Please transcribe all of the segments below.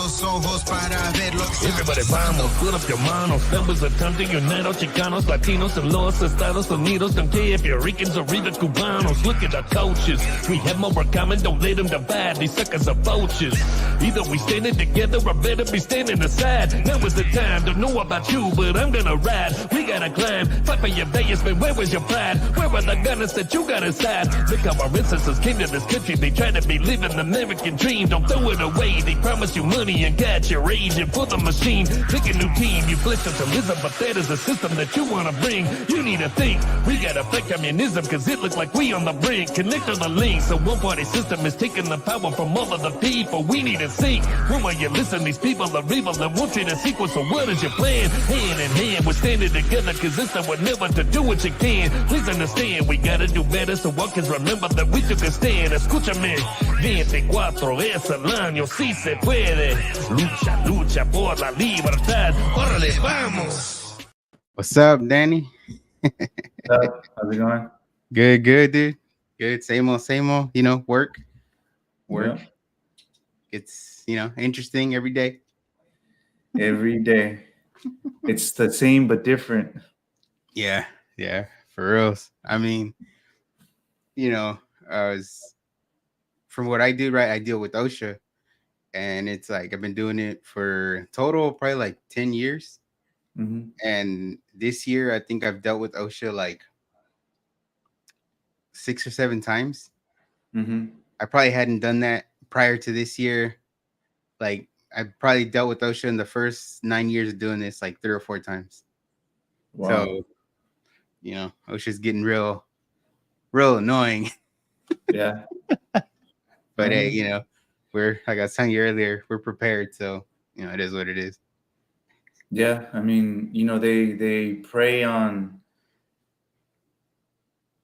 los ojos para ver lo que Everybody vamos, put up your manos. Numbers are time to unite all Chicanos, Latinos, and los Estados Unidos. Don't care if you're Ricans or even Cubanos. Look at our coaches. We have more in common, don't let them divide. These suckers are vultures. Either we standing together or better be standing aside. Now is the time, don't know about you, but I'm gonna ride. We gotta climb, fight for your days, man, where was your pride? Where are the gunners that you got inside? Look how our ancestors came to this country. They try to be living the American dream. Don't throw it away. They promise you money and got your aging for the machine. Pick a new team. You flesh socialism, but that is a system that you want to bring. You need to think. We got to fight communism because it looks like we on the brink. Connect on the links. A one-party system is taking the power from all of the people. We need to think. When will you listen? These people are evil and want you to sequel. So what is your plan? Hand in hand, we're standing together because it's our never to do what you can. Please understand, we got to do better so one can remember that we took a stand. Escúchame, 24 es el año, sí se puede. Lucha, lucha por la libertad. Órale, vamos. What's up, Danny? How's it going? Good, dude. Good. Same old, work. Yeah. It's, interesting every day. Every day. It's the same but different. Yeah, for reals. I mean, from what I do, right, I deal with OSHA, and it's like I've been doing it for total probably like 10 years. Mm-hmm. And this year, I think I've dealt with OSHA like 6 or 7 times. Mm-hmm. I probably hadn't done that prior to this year. Like I probably dealt with OSHA in the first 9 years of doing this like 3 or 4 times. Wow. So, OSHA's getting real annoying. Yeah. But hey, like I was telling you earlier, we're prepared. So, it is what it is. Yeah. I mean, they prey on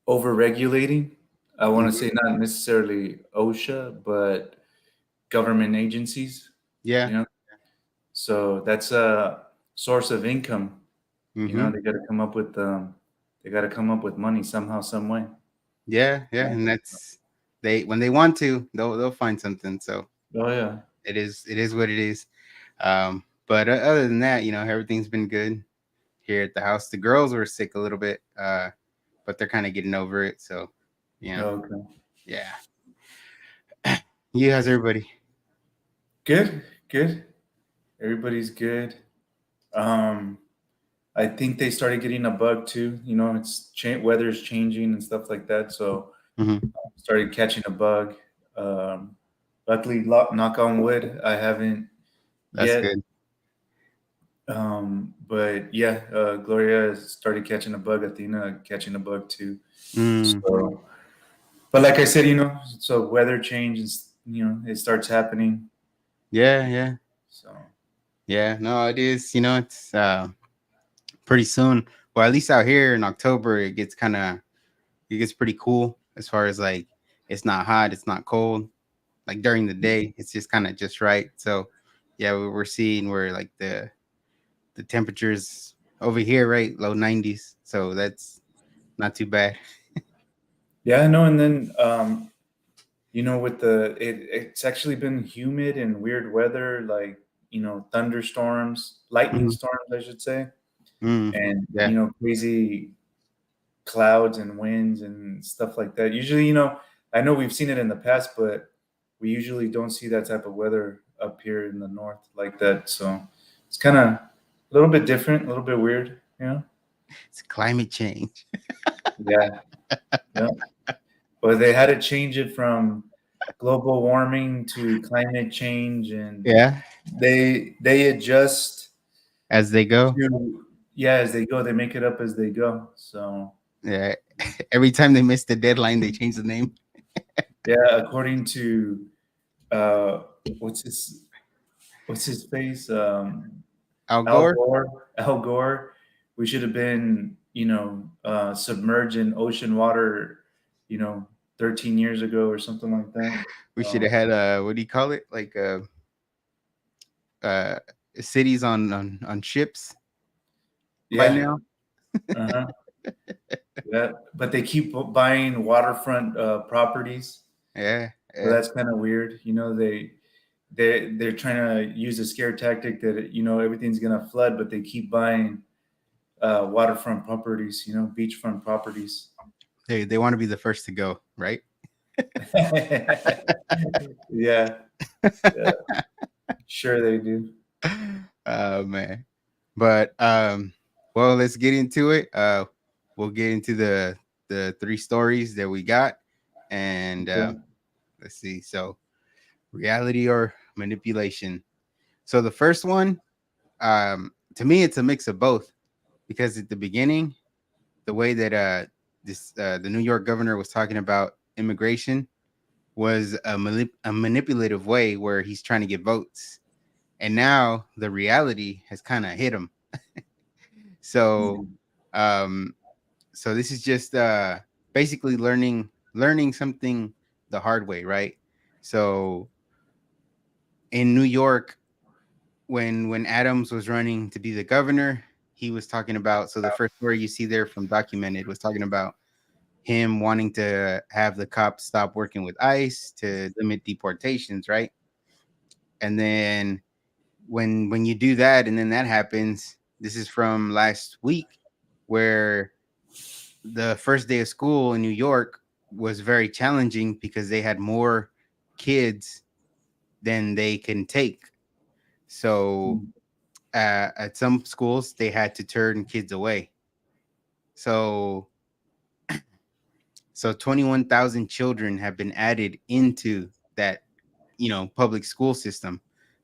over-regulating. I want to say not necessarily OSHA, but government agencies. Yeah. So that's a source of income. Mm-hmm. They got to come up with money somehow, some way. Yeah. And that's when they want to, they'll find something. So oh yeah, it is what it is. But other than that, everything's been good here at the house. The girls were sick a little bit, but they're kind of getting over it. So okay. Yeah. You, how's everybody? Good. Everybody's good. I think they started getting a bug too. It's weather's changing and stuff like that. So started catching a bug. Luckily, knock on wood, I haven't That's yet. Good. But yeah, Gloria started catching a bug. Athena catching a bug too. Mm. So, but like I said, so weather changes. It starts happening. Yeah. So yeah, no, it is. It's pretty soon. Well, at least out here in October, it gets pretty cool as far as like it's not hot, it's not cold. Like during the day, it's just kind of just right. So yeah, we're seeing where like the temperatures over here, right, low 90s. So that's not too bad. yeah, I know. And then with it's actually been humid and weird weather, like thunderstorms, lightning storms, I should say. And yeah. Crazy clouds and winds and stuff like that. Usually, I know we've seen it in the past, but we usually don't see that type of weather up here in the north like that. So it's kind of a little bit different, a little bit weird, It's climate change. Yeah. But they had to change it from global warming to climate change, and Yeah, they adjust as they go. As they go, they make it up as they go. So yeah, every time they miss the deadline, they change the name. yeah, according to what's his face? Al Gore. Al Gore. We should have been submerged in ocean water 13 years ago or something like that. We should have had what do you call it? Like cities on ships by now. Uh-huh. Yeah, but they keep buying waterfront properties. Yeah. So that's kind of weird. they're trying to use a scare tactic that everything's gonna flood, but they keep buying waterfront properties, beachfront properties. They want to be the first to go, right? Yeah, yeah, sure they do. Oh man. But well, let's get into it. We'll get into the three stories that we got, and Okay. let's see. So, reality or manipulation. So the first one, to me, it's a mix of both, because at the beginning, the way that the New York governor was talking about immigration was a manipulative way where he's trying to get votes, and now the reality has kind of hit him. So, um, so this is just basically learning something the hard way, right? So in New York, when Adams was running to be the governor, he was talking about, so the first story you see there from Documented was talking about him wanting to have the cops stop working with ICE to limit deportations, right? And then when you do that and then that happens, this is from last week, where the first day of school in New York was very challenging because they had more kids than they can take. So at some schools, they had to turn kids away. So 21,000 children have been added into that, public school system,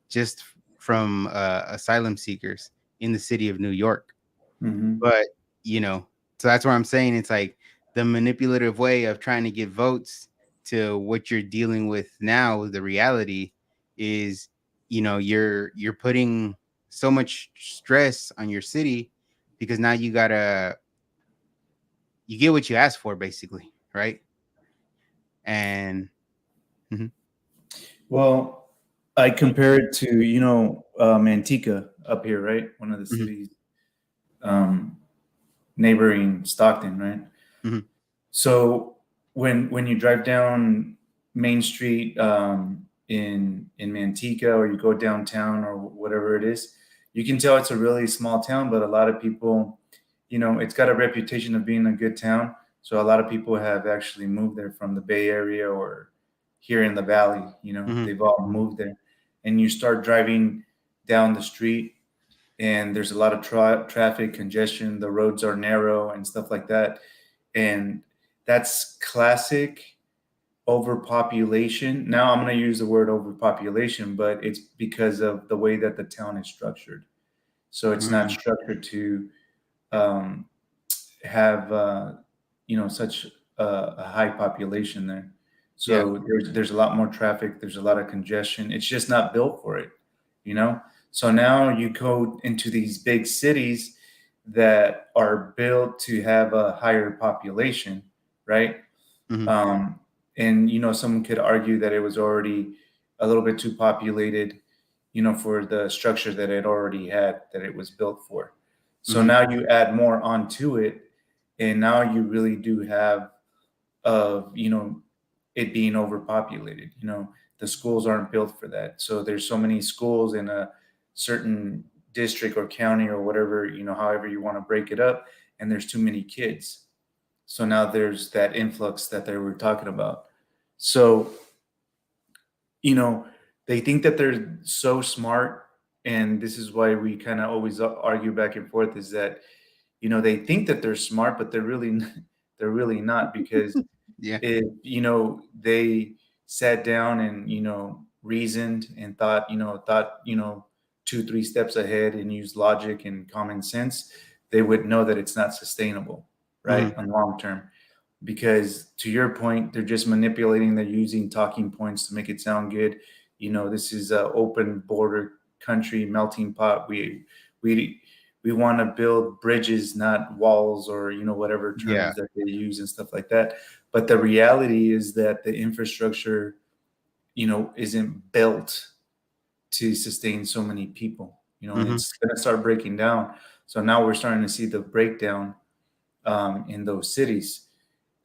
just from asylum seekers in the city of New York. Mm-hmm. But, so that's why I'm saying it's like the manipulative way of trying to get votes to what you're dealing with now. The reality is, you're putting so much stress on your city, because now you get what you ask for, basically, right? And mhm, Well, I compare it to Manteca up here, right? One of the mhm, cities um, neighboring Stockton, right? mhm, So when you drive down Main Street in Manteca, or you go downtown or whatever it is, you can tell it's a really small town, but a lot of people, it's got a reputation of being a good town. So a lot of people have actually moved there from the Bay Area or here in the Valley. mhm, They've all moved there, and you start driving down the street, and there's a lot of traffic congestion. The roads are narrow and stuff like that, and that's classic overpopulation. Now I'm going to use the word overpopulation, but it's because of the way that the town is structured. So it's not mhm. structured to um, have such a high population there. Yeah. So there's a lot more traffic. There's a lot of congestion. It's just not built for it, you know. So now you go into these big cities that are built to have a higher population, right? Mhm, Um, and someone could argue that it was already a little bit too populated, for the structure that it already had, that it was built for. So mhm, now you add more onto it, and now you really do have of it being overpopulated. The schools aren't built for that. So there's so many schools in a certain district or county or whatever, however you want to break it up, and there's too many kids. So now there's that influx that they were talking about. So, you know, they think that they're so smart. And this is why we kind of always argue back and forth, is that, they think that they're smart, but they're really not, because yeah. if, they sat down and, reasoned and thought, 2, 3 steps ahead and used logic and common sense, they would know that it's not sustainable, right? Mhm, On long term. Because to your point, they're just manipulating, they're using talking points to make it sound good. This is an open border country, melting pot. We want to build bridges, not walls, or whatever yeah. terms that they use and stuff like that. But the reality is that the infrastructure, isn't built to sustain so many people. And Mhm, it's going to start breaking down. So now we're starting to see the breakdown in those cities.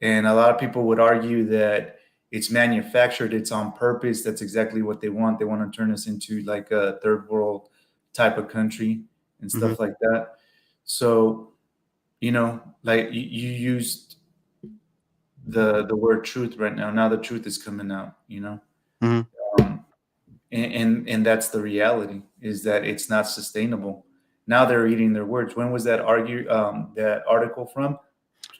And a lot of people would argue that, it's manufactured, it's on purpose. That's exactly what they want. They want to turn us into like a third world type of country and Mm-hmm. stuff like that. So, like you used the word truth right now. Now the truth is coming out, Mm-hmm. And that's the reality, is that it's not sustainable. Now they're eating their words. When was that that article from?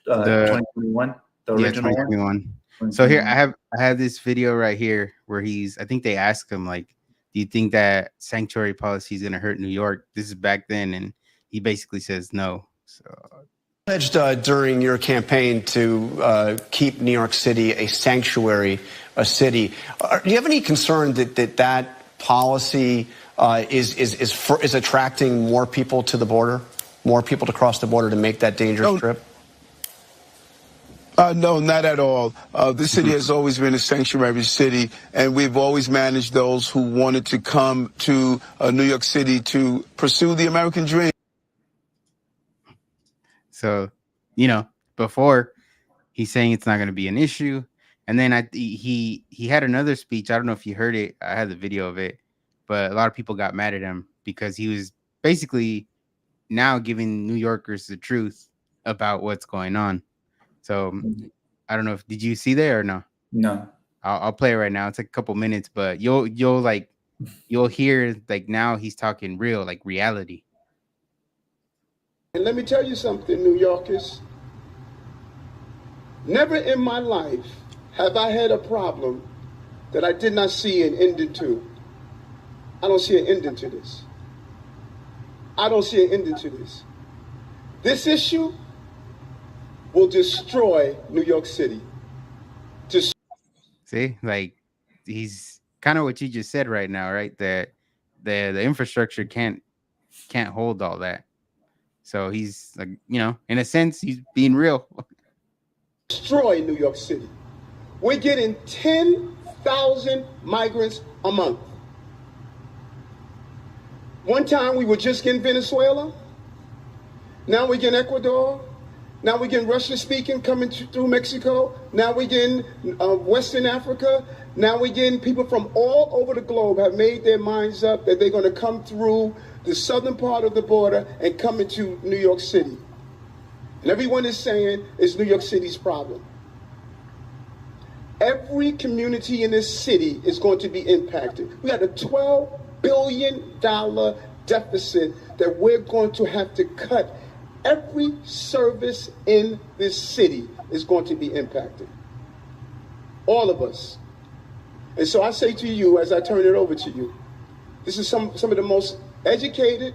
The 2021, the Yeah, original one. 2021. So here 2021. I have this video right here where I think they asked him, like, do you think that sanctuary policy is going to hurt New York? This is back then, and he basically says no. So Pledged during your campaign to keep New York City a sanctuary, a city. Do you have any concern that policy is attracting more people to the border, more people to cross the border to make that dangerous trip? No, not at all. The city has always been a sanctuary city, and we've always managed those who wanted to come to New York City to pursue the American dream. So, before he's saying it's not going to be an issue, and then he had another speech. I don't know if you heard it. I had the video of it, but a lot of people got mad at him because he was basically now giving New Yorkers the truth about what's going on. So I don't know did you see that or no? No. I'll play it right now. It's like a couple minutes, but you'll hear like now he's talking real, like reality. And let me tell you something, New Yorkers. Never in my life have I had a problem that I did not see an ending to. I don't see an ending to this. I don't see an ending to this. This issue will destroy New York City. See, like he's kind of what you just said right now, right? That the infrastructure can't hold all that. So he's like, in a sense, he's being real. Destroy New York City. We're getting 10,000 migrants a month. One time we were just getting Venezuela. Now we're getting Ecuador. Now we're getting Russian speaking coming through Mexico. Now we're getting Western Africa. Now we're getting people from all over the globe have made their minds up that they're going to come through the southern part of the border and come into New York City. And everyone is saying it's New York City's problem. Every community in this city is going to be impacted. We got a $12 billion deficit that we're going to have to cut. Every service in this city is going to be impacted. All of us. And so I say to you, as I turn it over to you, this is some of the most educated,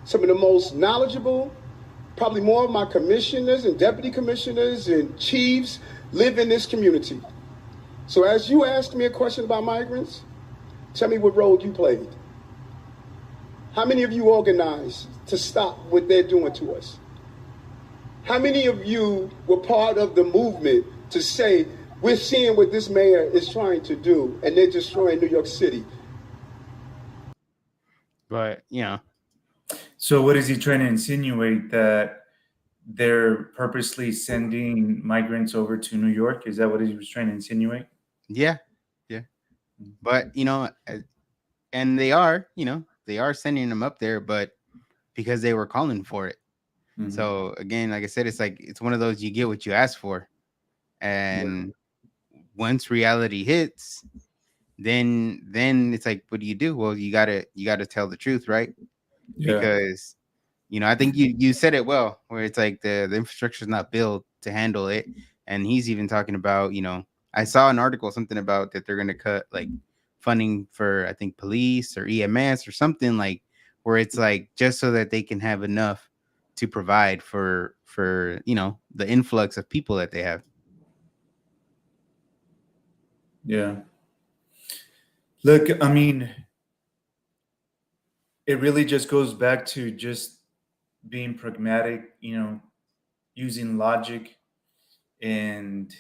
some of the most knowledgeable, probably more of my commissioners and deputy commissioners and chiefs live in this community. So as you ask me a question about migrants, tell me what role you played. How many of you organized to stop what they're doing to us? How many of you were part of the movement to say, we're seeing what this mayor is trying to do, and they're destroying New York City? But, So what is he trying to insinuate, that they're purposely sending migrants over to New York? Is that what he was trying to insinuate? Yeah. But, and they are sending them up there, but because they were calling for it. Mm-hmm. So again, like I said, it's one of those, you get what you ask for. And once reality hits, then it's like, what do you do? Well, you gotta tell the truth, right? Yeah. Because I think you said it well, where it's like the infrastructure is not built to handle it. And he's even talking about, I saw an article, something about that they're gonna cut like funding for, I think, police or EMS or something, like where it's like just so that they can have enough to provide for the influx of people that they have. Yeah. Look, I mean, it really just goes back to just being pragmatic, using logic. And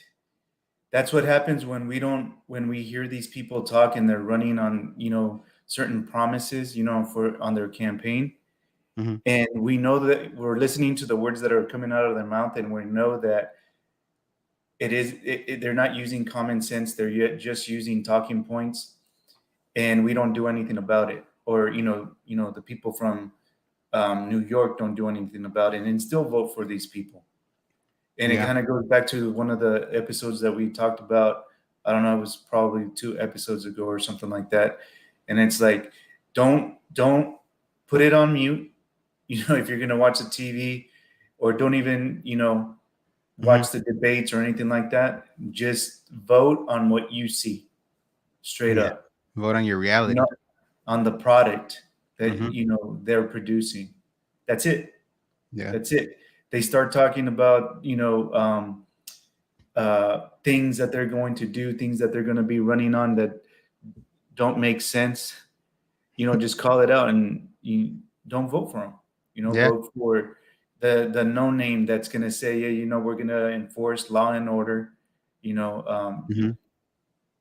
that's what happens when we hear these people talk and they're running on, certain promises, on their campaign. Mm-hmm. And we know that we're listening to the words that are coming out of their mouth, and we know that they're not using common sense. They're yet just using talking points, and we don't do anything about it. Or the people from New York don't do anything about it, and still vote for these people. And it Yeah. kind of goes back to one of the episodes that we talked about. I don't know, it was probably 2 episodes ago or something like that. And it's like, don't put it on mute. If you're gonna watch the TV, or don't even Mhm. watch the debates or anything like that. Just vote on what you see, straight Yeah. up. Vote on your reality. Not on the product that Mhm. they're producing. That's it. Yeah. That's it. They start talking about things that they're going to do, things that they're going to be running on that don't make sense. Just call it out, and you don't vote for them. Yeah. Vote for the no name that's going to say, yeah, we're going to enforce law and order. You know, um, Mhm.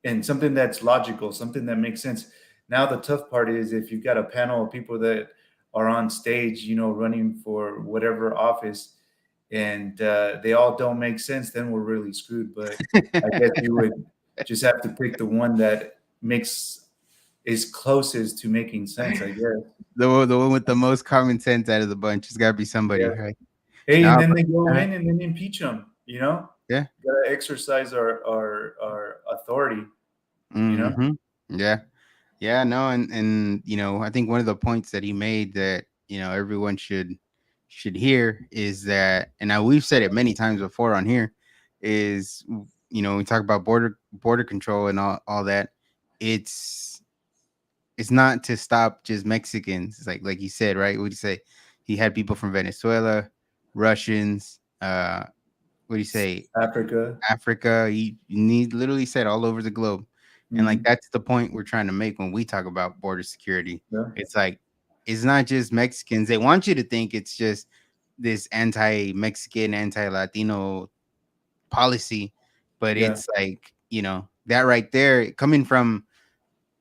and something that's logical, something that makes sense. Now the tough part is if you've got a panel of people that are on stage, running for whatever office, and they all don't make sense, then we're really screwed. But I guess you would just have to pick the one that makes is closest to making sense, I guess. The one with the most common sense out of the bunch. It's got to be Yeah. somebody, right? Hey, and No, then but they go in and then impeach them. yeah. Gotta exercise our authority. You know. Mhm. Yeah. Yeah, no, and I think one of the points that he made that everyone should hear is that, and now we've said it many times before on here, is we talk about border control and all that. It's it's not to stop just Mexicans. It's like you said, right? What do you say? He had people from Venezuela, Russians, what do you say? Africa. Africa. You need literally said all over the globe. And like Hmm. that's the point we're trying to make when we talk about border security. Yeah. It's like it's not just Mexicans. They want you to think it's just this anti-Mexican, anti-Latino policy, but Yeah. it's like, that right there coming from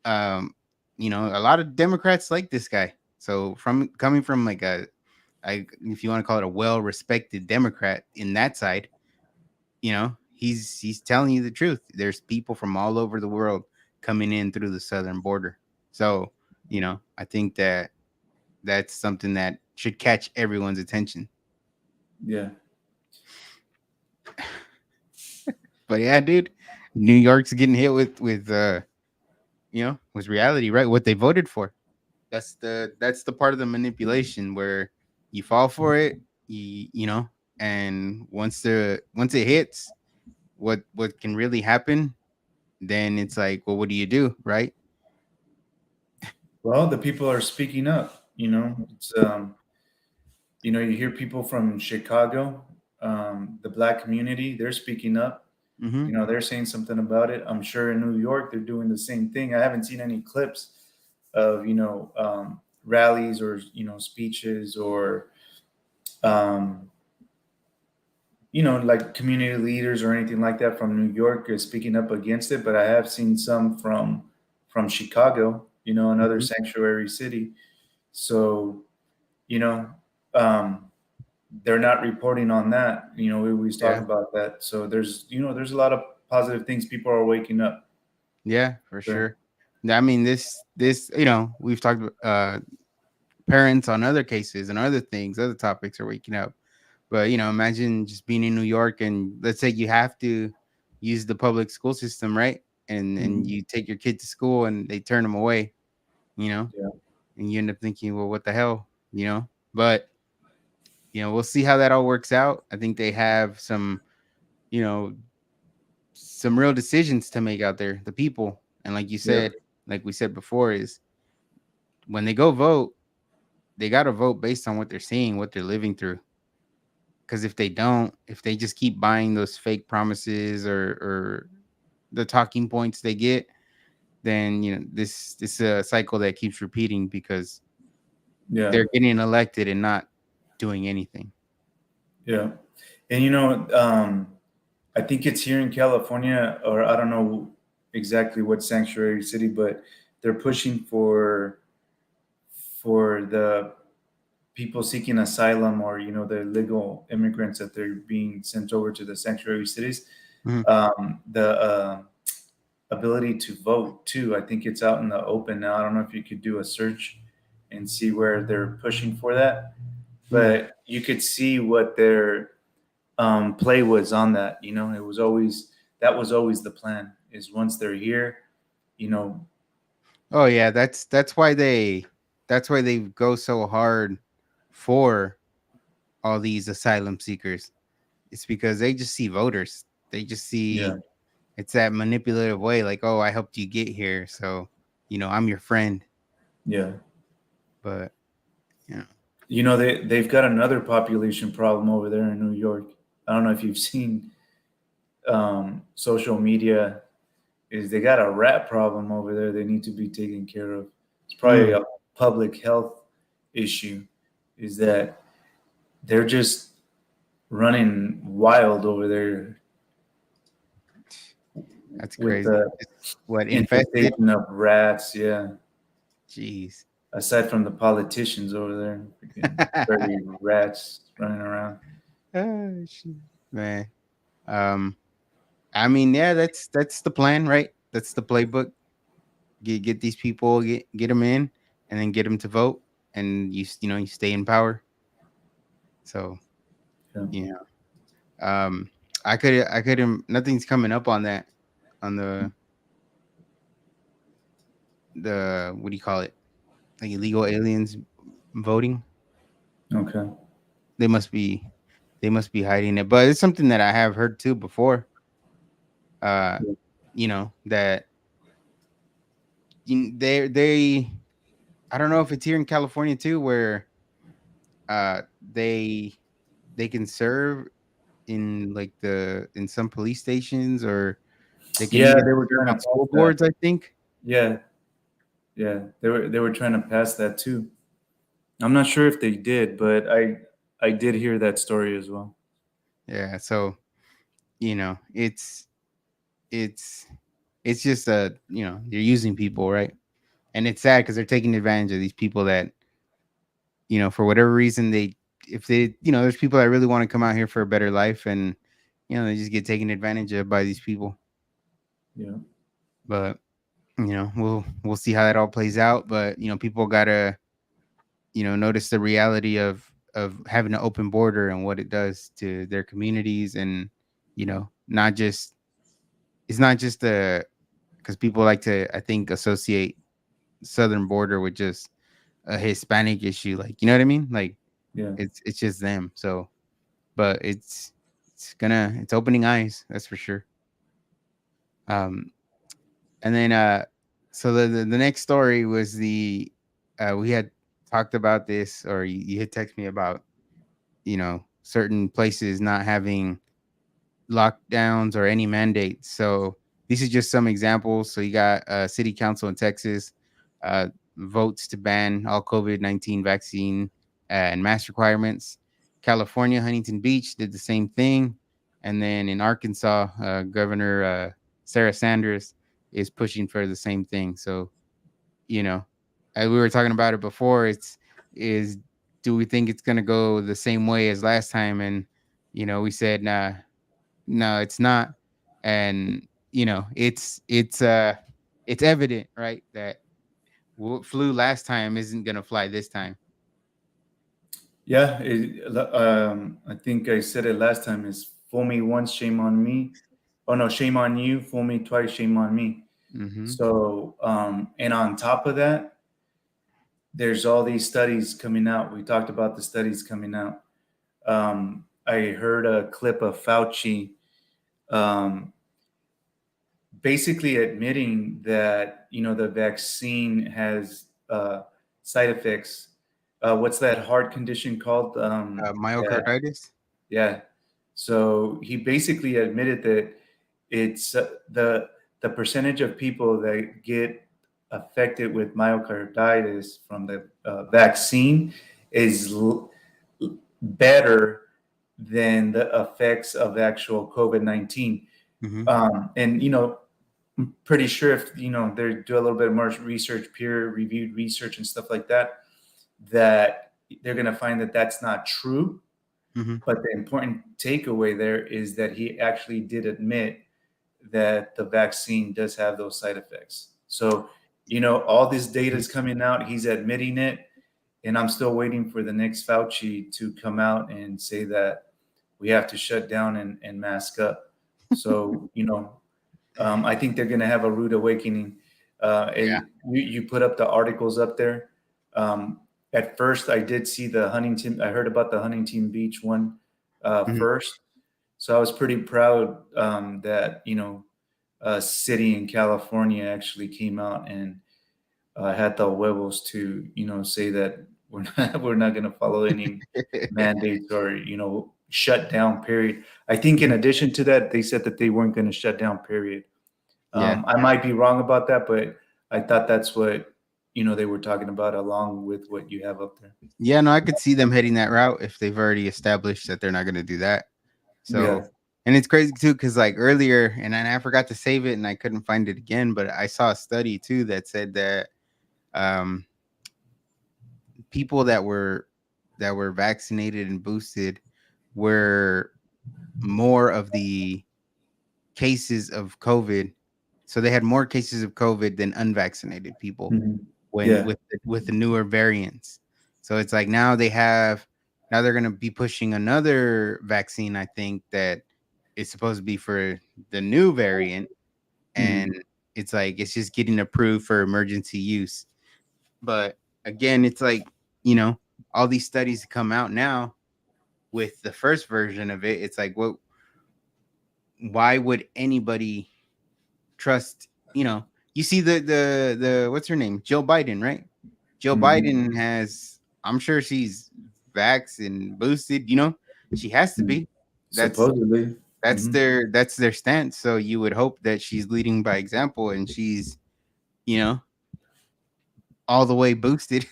um, a lot of Democrats like this guy. So from coming from like if you want to call it a well-respected Democrat in that side, he's telling you the truth. There's people from all over the world coming in through the southern border. So I think that that's something that should catch everyone's attention. Yeah. But yeah, dude, New York's getting hit with with reality, right? What they voted for. That's the part of the manipulation where you fall for it, and once it hits, what can really happen, then it's like, well, what do you do, right? Well, the people are speaking up. It's you hear people from Chicago, the black community, they're speaking up. Mm-hmm. They're saying something about it. I'm sure in New York they're doing the same thing. I haven't seen any clips of rallies or speeches or um, like community leaders or anything like that from New York is speaking up against it. But I have seen some from Chicago, another Mm-hmm. sanctuary city. So you know, um, they're not reporting on that. We always talk Yeah. about that. So there's a lot of positive things. People are waking up. Yeah, for So, sure. I mean, this we've talked about parents on other cases and other things, other topics are waking up. But imagine just being in New York and let's say you have to use the public school system, right? And mhm, you take your kid to school and they turn them away, you know, yeah, and you end up thinking, well, what the hell, But we'll see how that all works out. I think they have you know, some real decisions to make out there, the people. And like you yeah, said, like we said before, is when they go vote, they got to vote based on what they're seeing, what they're living through. Because if they don't, if they just keep buying those fake promises or the talking points they get, then this is a cycle that keeps repeating because yeah, they're getting elected and not doing anything. yeah. And I think it's here in California, or I don't know exactly what sanctuary city, but they're pushing for the people seeking asylum, or the illegal immigrants that they're being sent over to the sanctuary cities. Mhm. The ability to vote too. I think it's out in the open now. I don't know if you could do a search and see where they're pushing for that, Mm. but you could see what their play was on that. It was always that was always the plan. Is once they're here, you know, Oh yeah, that's why they go so hard for all these asylum seekers. It's because they just see voters. They just yeah, see it's that manipulative way, like, oh, I helped you get here, so I'm your friend. yeah. But yeah. They've got another population problem over there in New York. I don't know if you've seen social media. Is they got a rat problem over there they need to be taken care of. It's probably Mm. a public health issue. Is that they're just running wild over there That's with crazy. the It's what infested? infestation of rats. Yeah, Jeez. aside from the politicians over there, freaking dirty rats running around. Oh, shit. Man. Um, I mean, yeah, that's the plan, right? That's the playbook. Get these people, get them in, and then get them to vote, and you stay in power. So Yeah. you know, I could nothing's coming up on that, on the what do you call it? Like illegal aliens voting. Okay. They must be they must be hiding it, but it's something that I have heard too before. Uh, that they I don't know if it's here in California too, where uh they they can serve in like in some police stations, or they can Yeah, even they were serve trying on to pass school that. boards, I think. Yeah, yeah, they were trying to pass that too. I'm not sure if they did, but I did hear that story as well. Yeah, so it's it's just you're using people, right? And it's sad because they're taking advantage of these people that for whatever reason, if they there's people that really want to come out here for a better life, and they just get taken advantage of by these people. Yeah, But we'll see how that all plays out. But people gotta notice the reality of having an open border and what it does to their communities. And not just it's not just because people like to, I think, associate southern border with just a Hispanic issue, like, you know what I mean, like yeah, it's just them. So but it's opening eyes, that's for sure. um and then so the next story was we had talked about this, or you had texted me about certain places not having lockdowns or any mandates. So these are just some examples. So you got city council in Texas uh, votes to ban all COVID-19 vaccine and mask requirements. California, Huntington Beach did the same thing. And then in Arkansas, Governor Sarah Sanders is pushing for the same thing. So, as we were talking about it before, is do we think it's going to go the same way as last time? And, we said, nah, no, it's not. And it's evident, right, that what flew last time isn't gonna fly this time. yeah. I think I said it last time. Is fool me once, shame on me. Oh no, shame on you. Fool me twice, shame on me. Mm-hmm. So, and on top of that, there's all these studies coming out. We talked about the studies coming out. I heard a clip of Fauci um, basically admitting that the vaccine has side effects. What's that heart condition called? Yeah, Myocarditis. yeah. So he basically admitted that it's the percentage of people that get affected with myocarditis from the vaccine is better than the effects of actual COVID-19. Mm-hmm. And I'm pretty sure if they do a little bit more research, peer reviewed research and stuff like that, that they're going to find that that's not true. Mm-hmm. But the important takeaway there is that he actually did admit that the vaccine does have those side effects. So, all this data is coming out. He's admitting it. And I'm still waiting for the next Fauci to come out and say that we have to shut down and mask up. So, I think they're going to have a rude awakening. Yeah. You put up the articles up there. At first, I did see I heard about the Huntington Beach one Mm-hmm. first. So I was pretty proud that, a city in California actually came out and had the huevos to, say that we're not going to follow any mandates or, shut down, period. I think in addition to that, they said that they weren't going to shut down, period. Yeah. I might be wrong about that, but I thought that's what, they were talking about along with what you have up there. Yeah, no, I could see them heading that route if they've already established that they're not going to do that. So, Yeah. and it's crazy too, because like earlier, and I forgot to save it and I couldn't find it again, but I saw a study too that said that um, people that were vaccinated and boosted were more of the cases of COVID. So they had more cases of COVID than unvaccinated people Mhm. when Yeah. with the newer variants. So it's like now they're going to be pushing another vaccine, I think, that is supposed to be for the new variant, and Mhm. it's like it's just getting approved for emergency use. But again, it's like, you know, all these studies come out now with the first version of it. It's like, what, why would anybody trust, you know, you see the what's her name? Joe Biden, right? Joe Mhm. Biden has, I'm sure she's vaxxed and boosted, you know, she has to Mhm. be. That's Supposedly. Mhm. that's their stance. So you would hope that she's leading by example and she's, you know, all the way boosted.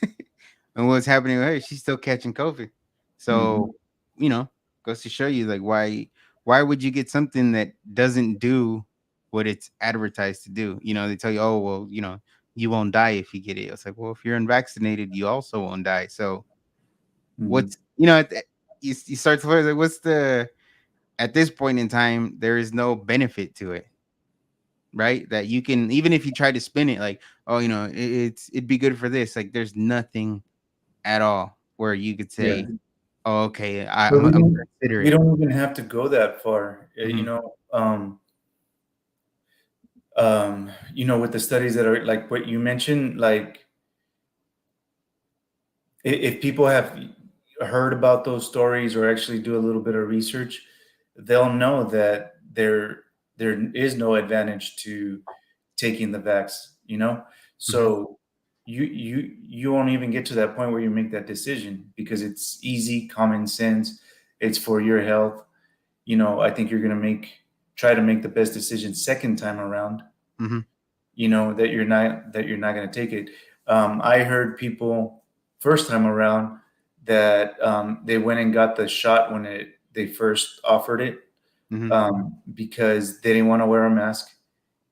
And what's happening with her, she's still catching COVID. Mhm. So, you know, goes to show you like why would you get something that doesn't do what it's advertised to do? You know, they tell you, oh well, you know, you won't die if you get it. It's like, well, if you're unvaccinated, you also won't die. So Mhm. what's, you know, you start to wonder, like, what's the, at this point in time, there is no benefit to it, right? That you can, even if you try to spin it like, oh, you know, it'd be good for this. Like, there's nothing at all where you could Yeah. say, oh, okay, But we I'm don't consider we it. don't even have to go that far. Mhm, With the studies that are like what you mentioned, like if people have heard about those stories or actually do a little bit of research, they'll know that there is no advantage to taking the vax, mhm, so you won't even get to that point where you make that decision because it's easy, common sense, it's for your health. I think you're going to try to make the best decision second time around, mhm, that you're not going to take it. I heard people first time around that they went and got the shot when they first offered it, mhm, because they didn't want to wear a mask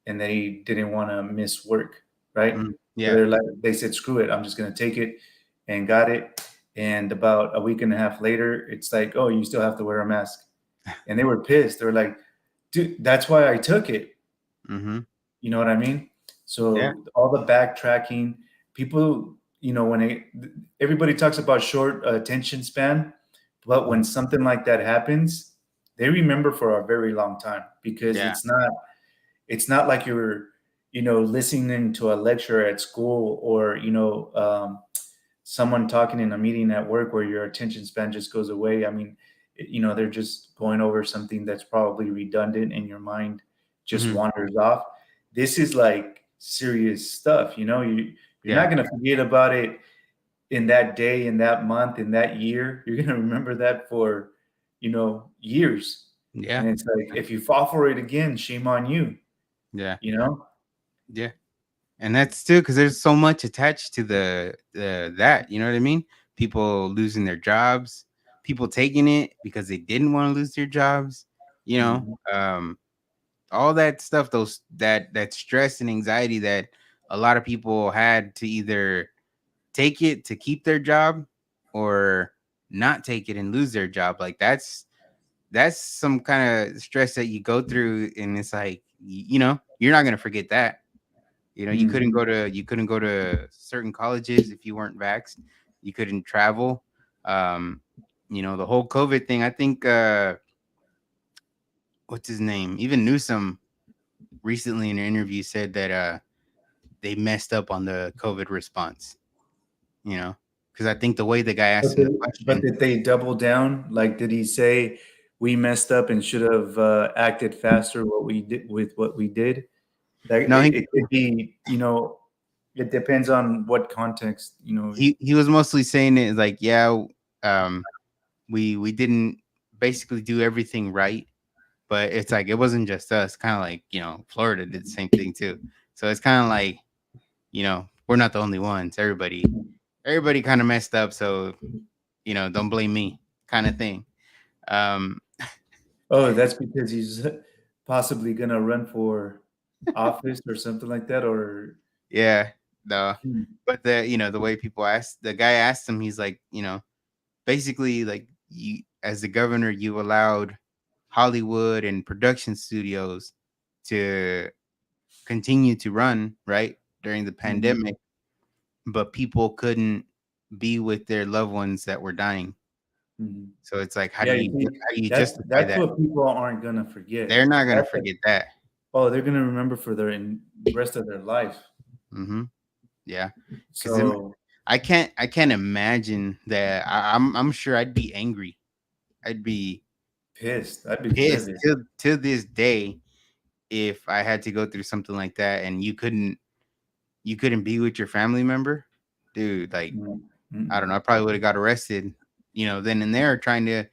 and they didn't want to miss work, right? mhm. So Yeah, they said, "Screw it, I'm just going to take it," and got it. And about a week and a half later, it's like, "Oh, you still have to wear a mask," and they were pissed. They were like, "Dude, that's why I took it." mhm, You know what I mean? yeah, So all the backtracking, people, everybody talks about short attention span, but mhm, when something like that happens, they remember for a very long time because yeah, it's not like you're, listening to a lecture at school or, someone talking in a meeting at work where your attention span just goes away. I mean, they're just going over something that's probably redundant and your mind just mhm, wanders off. This is like serious stuff, you're yeah, not going to forget about it in that day, in that month, in that year. You're going to remember that for, years. yeah, And it's like, if you fall for it again, shame on you, yeah, you know? yeah. And that's too because there's so much attached to the that, you know what I mean? People losing their jobs, people taking it because they didn't want to lose their jobs, you know, Mhm. all that stuff, those that stress and anxiety that a lot of people had to either take it to keep their job or not take it and lose their job. Like that's some kind of stress that you go through, and it's like you're not gonna forget that. Mhm. You couldn't go to certain colleges if you weren't vaxxed. You couldn't travel. Um, the whole COVID thing. I think what's his name? Even Newsom recently in an interview said that they messed up on the COVID response. Because I think the way the guy asked him the But question, did they double down? Like, did he say we messed up and should have acted faster? What we did with what we did? That no, it could be, it depends on what context, he was mostly saying it like, yeah, um, we didn't basically do everything right, but it's like it wasn't just us. Kind of like Florida did the same thing too. So it's kind of like we're not the only ones. Everybody kind of messed up. So don't blame me, kind of thing. Um, Oh, that's because he's possibly gonna run for office or something like that, or yeah, no, Hmm. but the way people asked the guy asked him, he's like, basically like you as the governor, you allowed Hollywood and production studios to continue to run right during the Mhm. pandemic, but people couldn't be with their loved ones that were dying. Mhm. So it's like, Yeah, you see, how do you that's justify that's that? what people aren't gonna forget. They're not gonna That's what, forget that. oh, they're gonna remember for their rest of their life. Hmm. Yeah, because So I can't imagine that. I'm sure I'd be angry. I'd be pissed. I'd be pissed livid. to this day if I had to go through something like that and you couldn't be with your family member, dude. Like Mm, I don't mm-mm. know. I probably would have got arrested, then and there trying to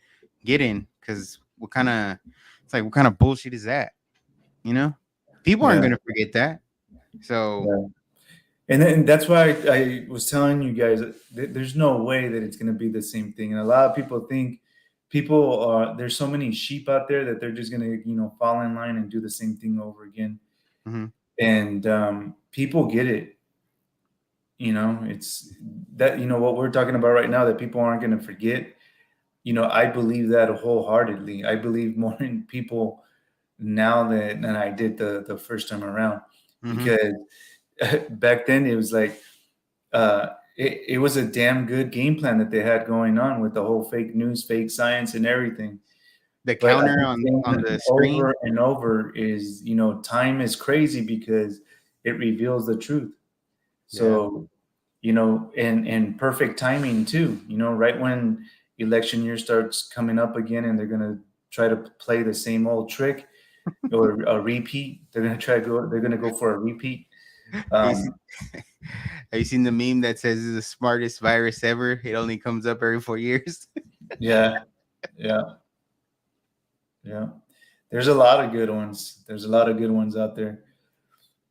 get in. Because it's like, what kind of bullshit is that? You know, people aren't Yeah, gonna forget that. So, yeah. And then that's why I was telling you guys that there's no way that it's gonna be the same thing. And a lot of people think people are there's so many sheep out there that they're just gonna fall in line and do the same thing over again. mhm, And people get it. It's that what we're talking about right now that people aren't gonna forget. I believe that wholeheartedly. I believe more in people now than I did the first time around, mhm, because back then it was like it was a damn good game plan that they had going on with the whole fake news, fake science, and everything. the But I've counter been saying on the that screen. over and over is, time is crazy because it reveals the truth. Yeah, So, and perfect timing too, right when election year starts coming up again and they're going to try to play the same old trick or a repeat, they're going to go for a repeat. have you seen, Um, have you seen the meme that says it's the smartest virus ever? It only comes up every 4 years. yeah, yeah, yeah. There's a lot of good ones. There's a lot of good ones out there.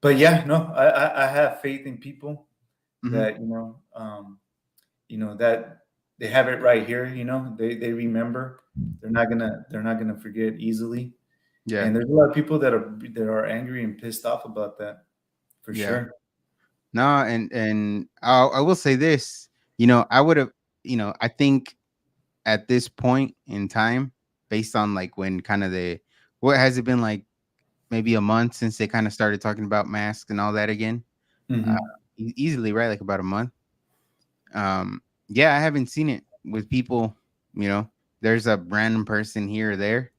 But yeah, no, I have faith in people Hmm. that, that they have it right here, they remember. They're not gonna forget easily. Yeah, And there's a lot of people that are angry and pissed off about that, for yeah. sure. No, and I will say this. I would have. I think at this point in time, based on like when kind of what has it been like maybe a month since they kind of started talking about masks and all that again. Uh, Hmm. Easily, right? Like about a month. Yeah, I haven't seen it with people. You know, there's a random person here or there,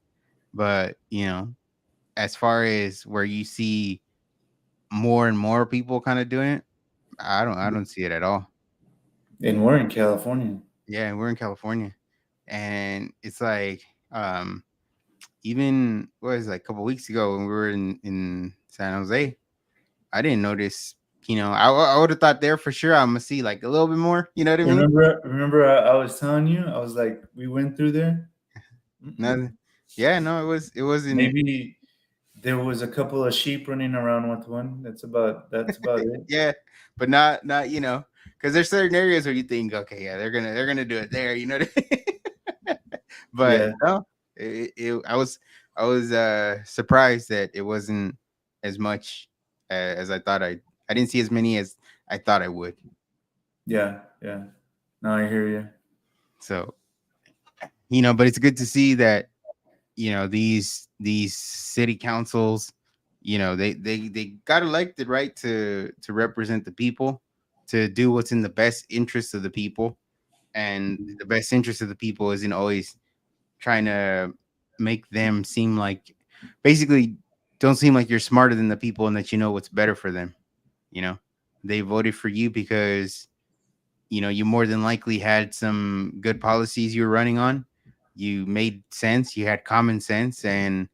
but as far as where you see more and more people kind of doing it, I don't see it at all. And we're in California. Yeah, we're in California, and it's like even what was it, like a couple weeks ago when we were in San Jose, I didn't notice. I would have thought there for sure I'm gonna see like a little bit more. You know what I mean? Remember, I was telling you, I was like, we went through there. Mm-mm. Nothing. Yeah, no, it wasn't. Maybe there was a couple of sheep running around with one. That's about it. Yeah, but not because there's certain areas where you think, okay, yeah, they're gonna do it there. You know what I mean? But Yeah, no, I was surprised that it wasn't as much as I thought. I didn't see as many as I thought I would. yeah, yeah. No, I hear you. So but it's good to see that these city councils, they got elected, right, to represent the people, to do what's in the best interest of the people, and the best interest of the people isn't always trying to make them seem like, basically, don't seem like you're smarter than the people and that you know what's better for them. you know they voted for you because you more than likely had some good policies you were running on. You made sense, you had common sense. And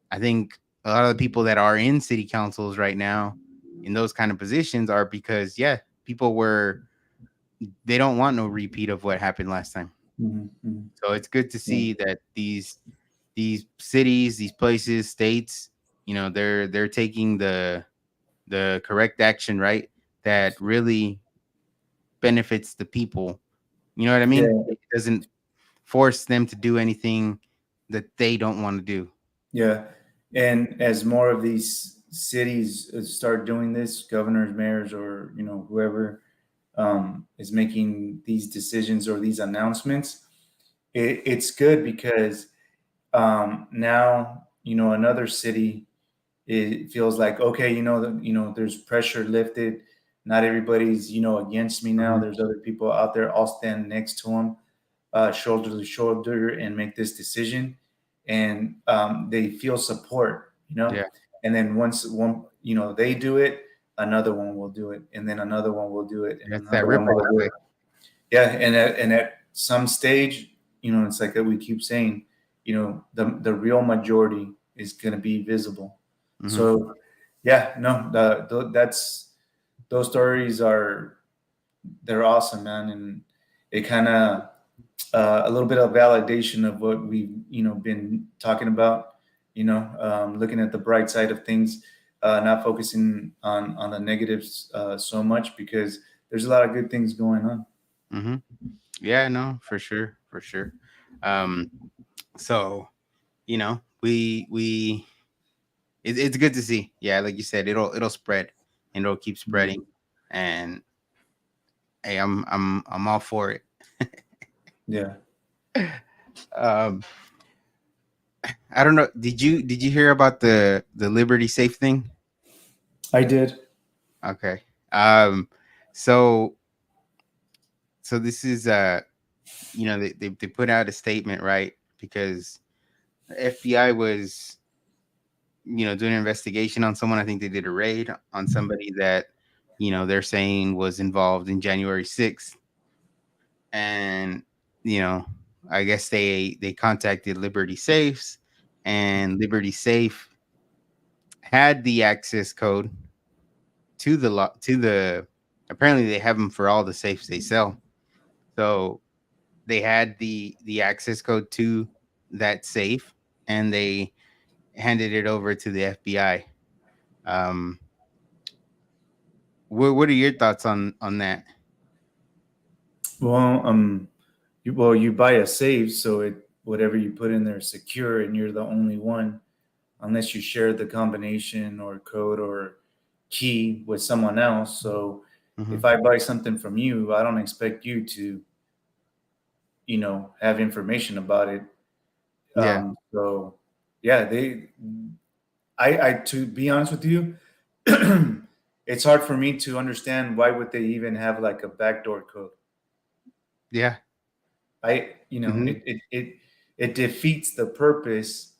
I think a lot of the people that are in city councils right now in those kind of positions are because, yeah, people were they don't want no repeat of what happened last time. Mm-hmm. So it's good to Yeah. see that these cities, these places, states, they're taking the correct action, right? That really benefits the people. You know what I mean? Yeah. It doesn't force them to do anything that they don't want to do. Yeah. And as more of these cities start doing this, governors, mayors, or whoever is making these decisions or these announcements, it's good because now another city, it feels like, okay, there's pressure lifted. Not everybody's against me now. Mhm. There's other people out there. I'll stand next to them, shoulder to shoulder, and make this decision. And they feel support, Yeah, and then once one they do it, another one will do it, and then another one will do it, and it's that another one ripple will do it. effect. Yeah. And at some stage, it's like that we keep saying, the real majority is going to be visible. Hmm. So yeah, no, that's those stories they're awesome, man. And it kind of a little bit of validation of what we've been talking about, looking at the bright side of things, not focusing on the negatives so much, because there's a lot of good things going on. Hmm. Yeah, no, for sure, for sure. Um, so it's good to see. Yeah, like you said, it'll spread and it'll keep spreading. And hey, I'm all for it. Yeah, Um, I don't know. Did you hear about the Liberty Safe thing? I did. Okay. Um, so this is they put out a statement, right? Because the FBI was doing an investigation on someone. I think they did a raid on somebody that they're saying was involved in January 6th. And you know I guess they contacted Liberty Safes, and Liberty Safe had the access code to the apparently they have them for all the safes they sell. So they had the access code to that safe, and they handed it over to the FBI. um what are your thoughts on that? Well, you buy a safe, so whatever you put in there is secure, and you're the only one, unless you share the combination or code or key with someone else. So Hmm. if I buy something from you, I don't expect you to, have information about it. Yeah. So yeah, I to be honest with you, it's hard for me to understand why would they even have like a backdoor code. Yeah. I, Hmm. it defeats the purpose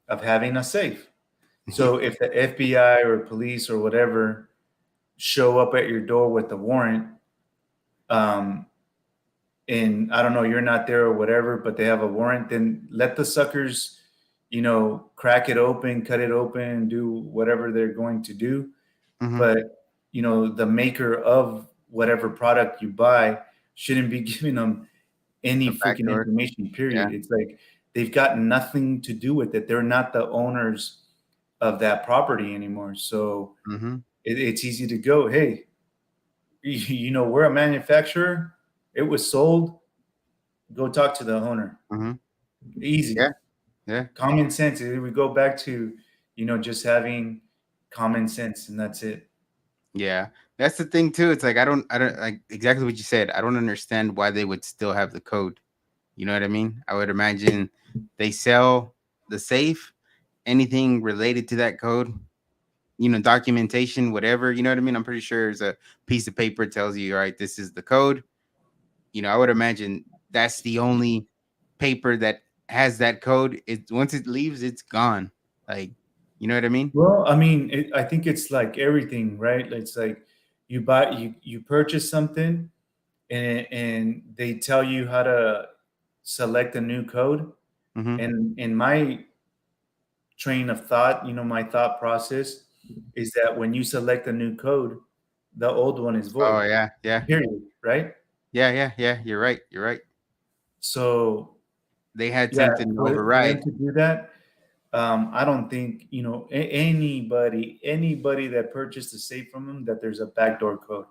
of having a safe. So if the FBI or police or whatever show up at your door with a warrant, um, and I don't know, you're not there or whatever, but they have a warrant, then let the suckers, crack it open, cut it open, do whatever they're going to do. Hmm. But, the maker of whatever product you buy shouldn't be giving them any A freaking backdoor. information, Yeah. period. It's like they've got nothing to do with it. They're not the owners of that property anymore. So Hmm. it's easy to go, hey, we're a manufacturer. It was sold. Go talk to the owner. Hmm. Easy. Yeah. Yeah. Common sense. We go back to, just having common sense, and that's it. Yeah, that's the thing too. It's like I don't like exactly what you said. I don't understand why they would still have the code. You know what I mean? I would imagine they sell the safe, anything related to that code, documentation, whatever. You know what I mean? I'm pretty sure there's a piece of paper tells you, all right, this is the code. I would imagine that's the only paper that has that code. It once it leaves, it's gone. Like, you know what I mean? Well, I mean, I think it's like everything, right? It's like you purchase something, and they tell you how to select a new code. Hmm. And in my train of thought, my thought process is that when you select a new code, the old one is Oh void. yeah, yeah, Period. Right. yeah, yeah, yeah. You're right. You're right. So They had yeah, something to for them override. to do that, I don't think anybody that purchased a safe from them that there's a backdoor code.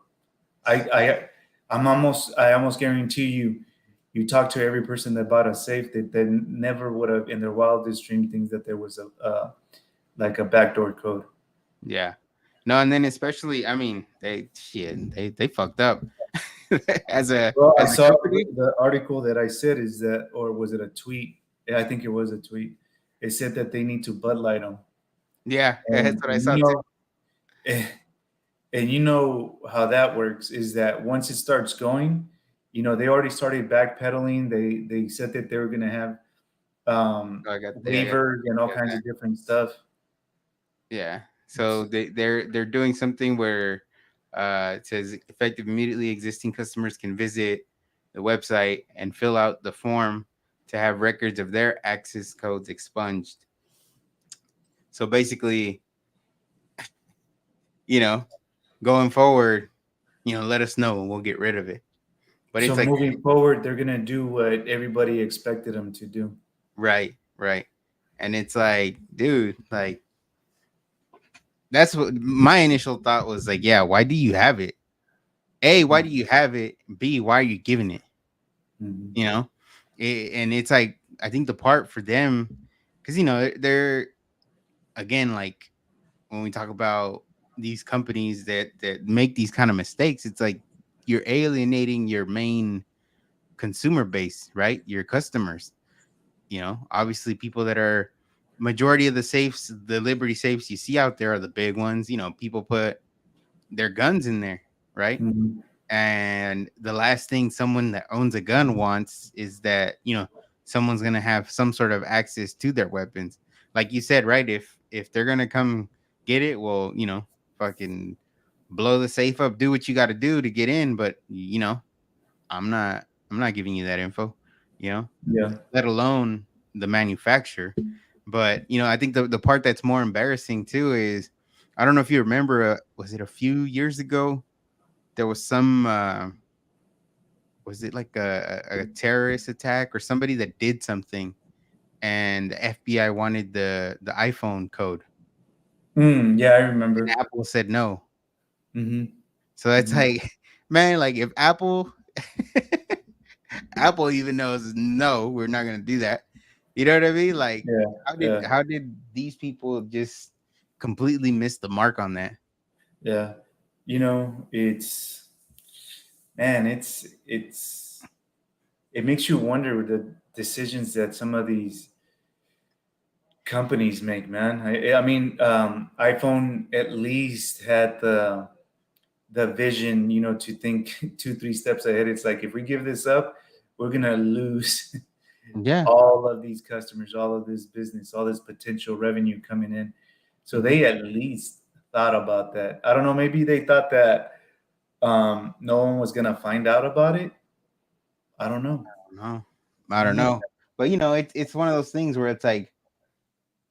I almost guarantee you, you talk to every person that bought a safe that they never would have in their wildest dream things that there was a like a backdoor code. Yeah. No, and then especially, I mean, they fucked up as a Well, I as a saw company. the article that I said is that, or was it a tweet? Yeah, I think it was a tweet. It said that they need to Bud Light them, Yeah, that's and, what I and saw too. eh, and you know how that works is that once it starts going, they already started backpedaling. They said that they were going to have Oh, I got waivers and all yeah, kinds of different stuff. yeah. So they're doing something where it says effective immediately existing customers can visit the website and fill out the form to have records of their access codes expunged. So basically, you know, going forward, let us know and we'll get rid of it. But So it's like moving forward, they're going to do what everybody expected them to do. right, right. And it's like, dude, like that's what my initial thought was like, yeah, why do you have it? A, why do you have it? B, why are you giving it? Mhm. You know? And it's like I think the part for them, because they're again like when we talk about these companies that make these kind of mistakes, it's like you're alienating your main consumer base, right? Your customers. Obviously people that are majority of the safes, the Liberty safes you see out there are the big ones. People put their guns in there, right? Mhm. And the last thing someone that owns a gun wants is that someone's gonna have some sort of access to their weapons, like you said, right? If they're gonna come get it, well, fucking blow the safe up, do what you got to do to get in, but I'm not giving you that info, you know Yeah. let alone the manufacturer. But I think the part that's more embarrassing too is, I don't know if you remember, was it a few years ago, there was some was it like a terrorist attack or somebody that did something, and the FBI wanted the iPhone code, Yeah, I and remember. Apple said no. Hmm. So that's Hmm. like, man, like if Apple even knows no, we're not gonna do that. You know what I mean? Like, Yeah. how did Yeah. how did these people just completely miss the mark on that? Yeah. It's man, it makes you wonder the decisions that some of these companies make, man. I mean, iPhone at least had the vision, to think 2, 3 steps ahead. It's like if we give this up, we're gonna lose Yeah. all of these customers, all of this business, all this potential revenue coming in. So Mhm. they at least thought about that. I don't know. Maybe they thought that no one was gonna find out about it. I don't know. No, I I don't don't know. know. But it's one of those things where it's like,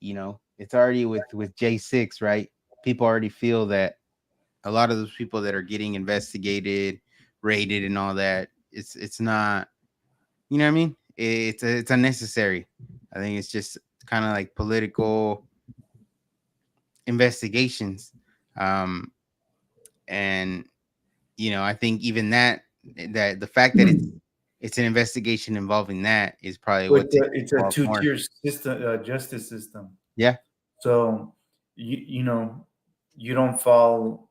it's already with J6, right? People already feel that a lot of those people that are getting investigated, rated, and all that, it's not, you know what I mean? It's unnecessary. I think it's just kind of like political investigations. Um, and I think even that the fact that it's an investigation involving that is probably But what tips it's people a off more. two-tier system, justice system. Yeah. So you don't fall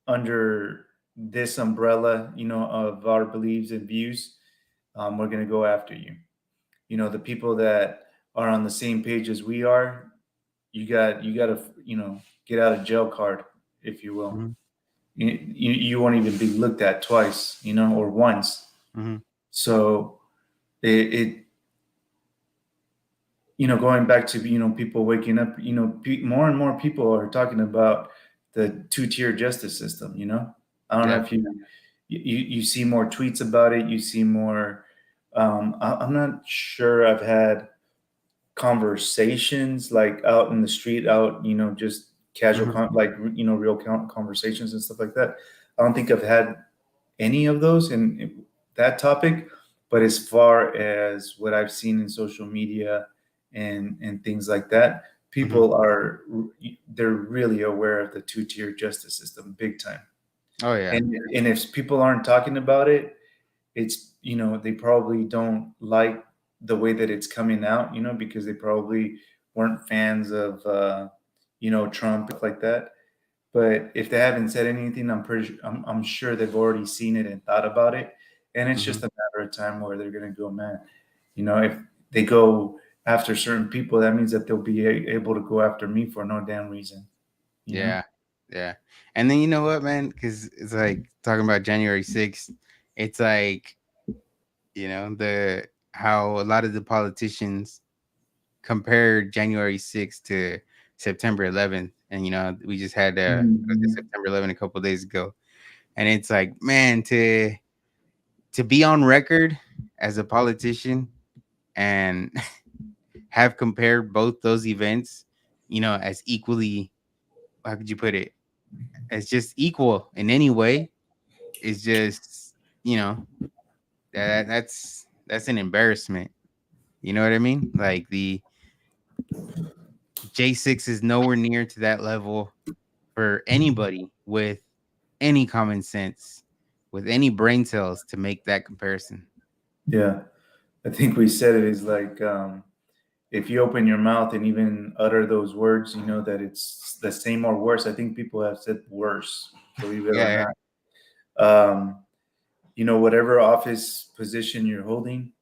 under this umbrella, of our beliefs and views. We're gonna go after you. the people that are on the same page as we are, you got to get out of jail card, if you will. Mhm. You won't even be looked at twice, or once. Mhm. So it going back to people waking up, more and more people are talking about the two-tier justice system. I don't know Yeah. if you see more tweets about it. You see more. I'm not sure. I've had conversations like out in the street, out just casual, Mhm. like real conversations and stuff like that. I don't think I've had any of those in that topic, but as far as what I've seen in social media and things like that, Mhm. people they're really aware of the two-tier justice system, big time. Oh yeah. And if people aren't talking about it, it's they probably don't like the way that it's coming out, because they probably weren't fans of Trump, stuff like that. But if they haven't said anything, I'm sure they've already seen it and thought about it, and it's Mhm. just a matter of time where they're gonna go, man. If they go after certain people, that means that they'll be able to go after me for no damn reason. You know? Yeah. Yeah. And then you know what, man? Because it's like talking about January 6th. It's like the how a lot of the politicians compared January 6th to September 11th, and we just had Mhm. September 11th a couple of days ago, and it's like, man, to be on record as a politician and have compared both those events, as equally, how could you put it, as just equal in any way, is just, that's an embarrassment. You know what I mean? Like the J6 is nowhere near to that level for anybody with any common sense, with any brain cells to make that comparison. Yeah, I think we said it is like, if you open your mouth and even utter those words, you know that it's the same or worse. I think people have said worse, believe it or Yeah. not. Whatever office position you're holding,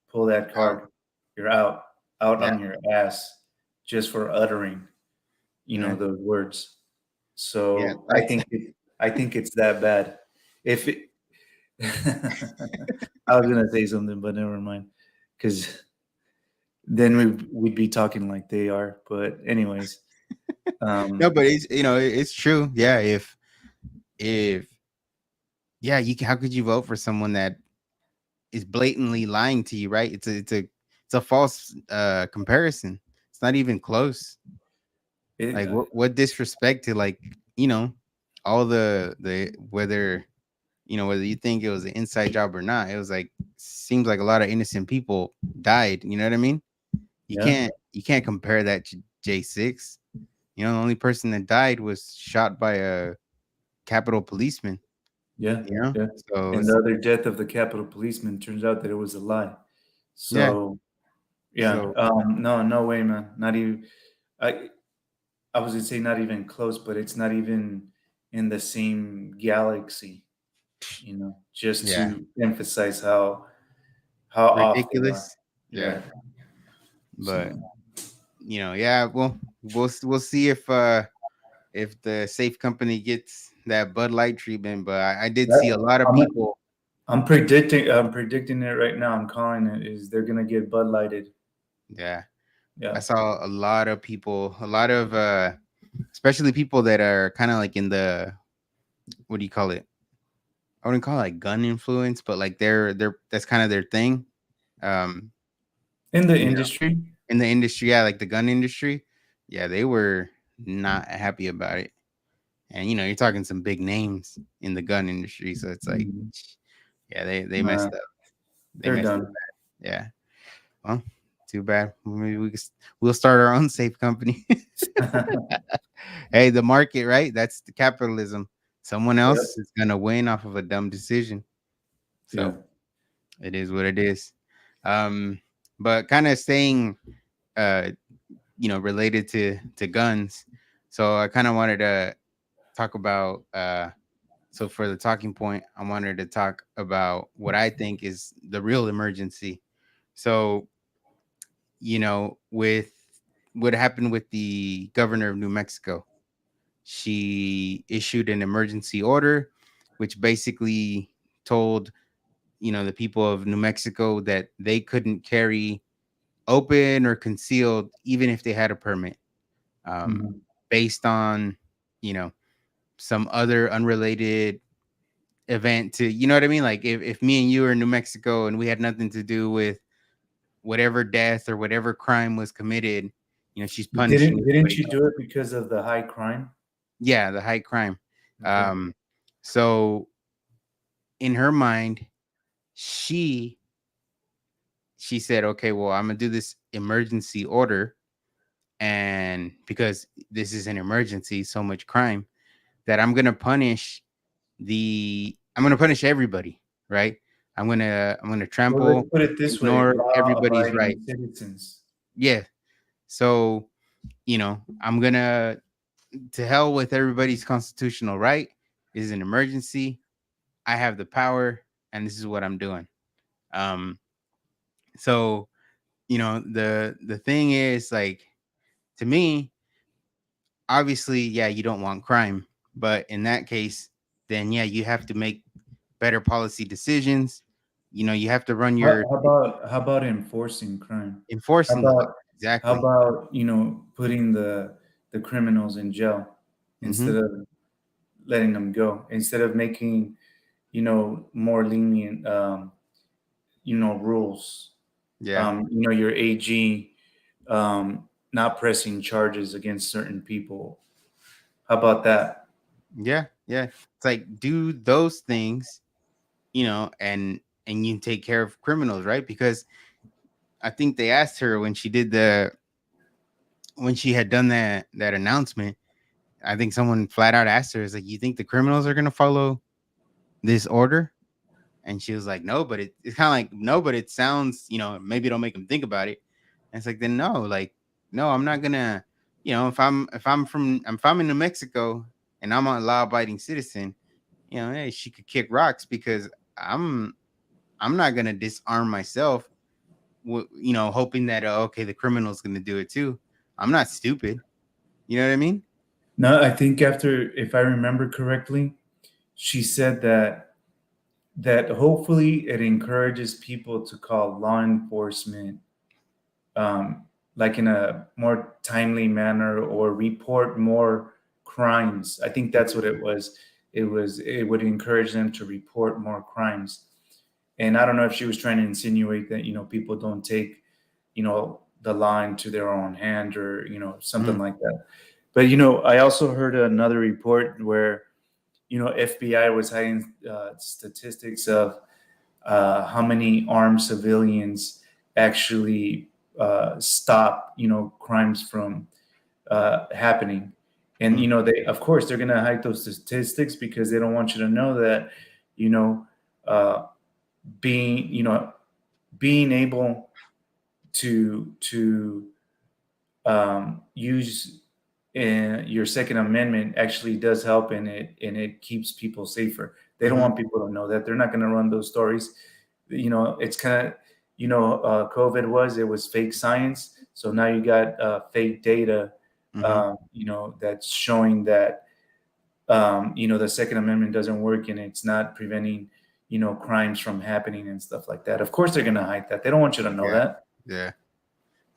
pull that Out. card. You're out Yeah. on your ass just for uttering, Yeah. those words. Yeah. So I That's think I think it's that bad. If it, I was gonna say something, but never mind, because then we'd be talking like they are. But anyways, no, um, but it's true. Yeah. If yeah, how could you vote for someone that is blatantly lying to you, right? It's a false comparison. It's not even close. it, Like what disrespect to, like, you know, all the whether you think it was an inside job or not, it was like, seems like a lot of innocent people died. You know what I mean? You yeah, can't compare that to J6. The only person that died was shot by a Capitol policeman. yeah, You know, yeah. so And the other death of the Capitol policeman turns out that it was a lie. yeah, So yeah, so no, no way, man. Not even. I I was gonna say not even close, but it's not even in the same galaxy. Just yeah, to emphasize how off they are. ridiculous. Yeah, Yeah. but So yeah, well, we'll see if the safe company gets that Bud Light treatment. But I did see a that, lot of I'm people. I'm predicting it right now. I'm calling it. Is they're gonna get Bud Lighted. Yeah, I Yeah. saw a lot of people, a lot of especially people that are kind of like in the, what do you call it? I wouldn't call it like gun influence, but like they're that's kind of their thing. Um, In the you know, industry. in the industry, yeah, like the gun industry, yeah, they were not happy about it. And you're talking some big names in the gun industry, so it's like, Mhm. yeah, they Nah, messed up. They they're messed up done. bad. Yeah. Well, too bad. Maybe we'll start our own safe company. Hey, the market, right? That's the capitalism. Someone Yep. else is gonna win off of a dumb decision. Yeah. So it is what it is. Um, but kind of staying, uh, related to guns. So I kind of wanted to talk about. So for the talking point, I wanted to talk about what I think is the real emergency So, with what happened with the governor of New Mexico, she issued an emergency order, which basically told, the people of New Mexico that they couldn't carry open or concealed, even if they had a permit, um, Mhm. based on, you know, some other unrelated event to, you know what I mean? Like if me and you are in New Mexico and we had nothing to do with whatever death or whatever crime was committed, she's punishing Didn't everybody you else. do it because of the high crime? Yeah, the high crime. Okay. So in her mind, she she said, okay, well, I'm gonna do this emergency order, and because this is an emergency, so much crime, that I'm gonna punish everybody, right? I'm gonna Well, let's trample, put it this way: ignore everybody's law-abiding rights. citizens. Yeah. So, I'm gonna, to hell with everybody's constitutional right. This is an emergency. I have the power, and this is what I'm doing. Um, so the thing is, like, to me, obviously, yeah, you don't want crime, but in that case, then yeah, you have to make better policy decisions. You have to run your How about enforcing crime? How enforcing the law. about Exactly. putting the criminals in jail Hmm. instead of letting them go, instead of making more lenient rules. Yeah. Your AG not pressing charges against certain people. How about that? Yeah. Yeah. It's like, do those things, and you take care of criminals, right? Because I think they asked her when she had done that announcement. I think someone flat out asked her, "Is like, you think the criminals are gonna follow this order?" And she was like, "No, but it's kind of like, no, but it sounds, maybe it'll make them think about it." And it's like, then no, like, no, I'm not gonna, if I'm in New Mexico and I'm a law abiding citizen, hey, she could kick rocks because I'm I'm not gonna disarm myself, hoping that, okay, the criminal's gonna do it too. I'm not stupid. You know what I mean? No, I think after, if I remember correctly, she said that hopefully it encourages people to call law enforcement, like in a more timely manner, or report more crimes. I think that's what it was. It would encourage them to report more crimes. And I don't know if she was trying to insinuate that people don't take the law into their own hand, or something Mm, like that. But I also heard another report where FBI was hiding statistics of how many armed civilians actually stop crimes from happening. And mm, they, of course, they're going to hide those statistics because they don't want you to know that you know uh, being being able to use your Second Amendment actually does help, and it keeps people safer. They don't mhm. want people to know that. They're not going to run those stories. It's kind of COVID was fake science. So now you got fake data. Mhm. That's showing that the Second Amendment doesn't work, and it's not preventing crimes from happening and stuff like that. Of course, they're going to hide that. They don't want you to know Yeah. that. Yeah.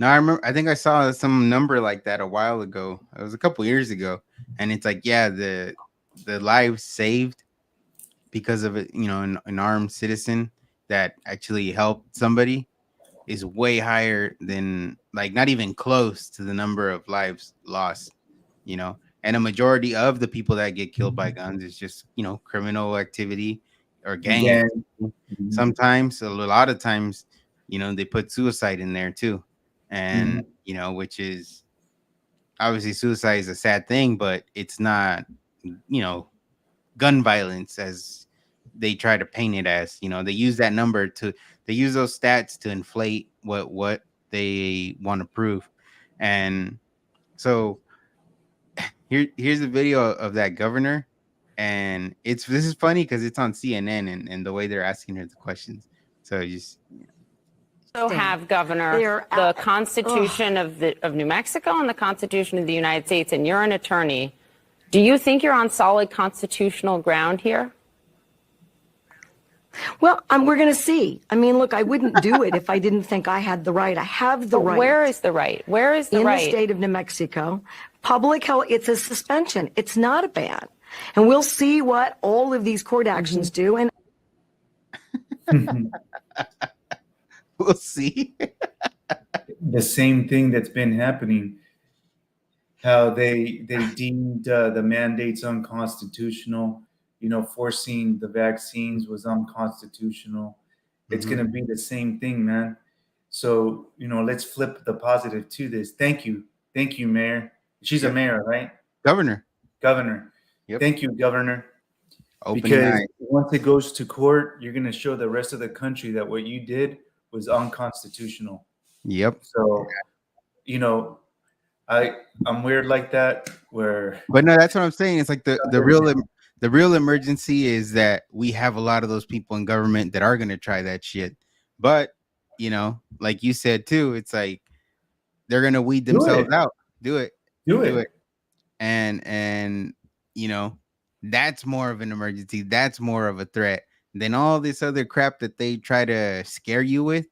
No, I remember. I think I saw some number like that a while ago. It was a couple years ago, and it's like, yeah, the lives saved because of it. An armed citizen that actually helped somebody is way higher than, like, not even close to the number of lives lost. And a majority of the people that get killed by guns is just criminal activity or gang Again. activity. Sometimes, a lot of times, they put suicide in there too, and Mhm. which is obviously, suicide is a sad thing, but it's not gun violence as they try to paint it as. They use that number to they use those stats to inflate what they want to prove. And so here's a video of that governor, and this is funny because it's on CNN, and the way they're asking her the questions. So just also have, Governor, the Constitution of New Mexico and the Constitution of the United States, and you're an attorney. Do you think you're on solid constitutional ground here? Well, we're going to see. I mean, look, I wouldn't do it if I didn't think I had the right. I have the right. Where is the right? Where is the right? In the state of New Mexico, public health, it's a suspension. It's not a ban. And we'll see what all of these court actions do. And we'll see. The same thing that's been happening, how they deemed the mandates unconstitutional. You know, forcing the vaccines was unconstitutional. It's going to be the same thing, man. So, you know, let's flip the positive to this. Thank you, Mayor. She's a mayor, right? Governor. Yep. Thank you, Governor. Because once it goes to court, you're going to show the rest of the country that what you did was unconstitutional. Yep. So, you know, I'm weird like that. But no, that's what I'm saying. It's like the real emergency is that we have a lot of those people in government that are going to try that shit. But, you know, like you said too, it's like they're going to weed themselves out. Do it. And you know, that's more of an emergency. That's more of a threat than all this other crap that they try to scare you with.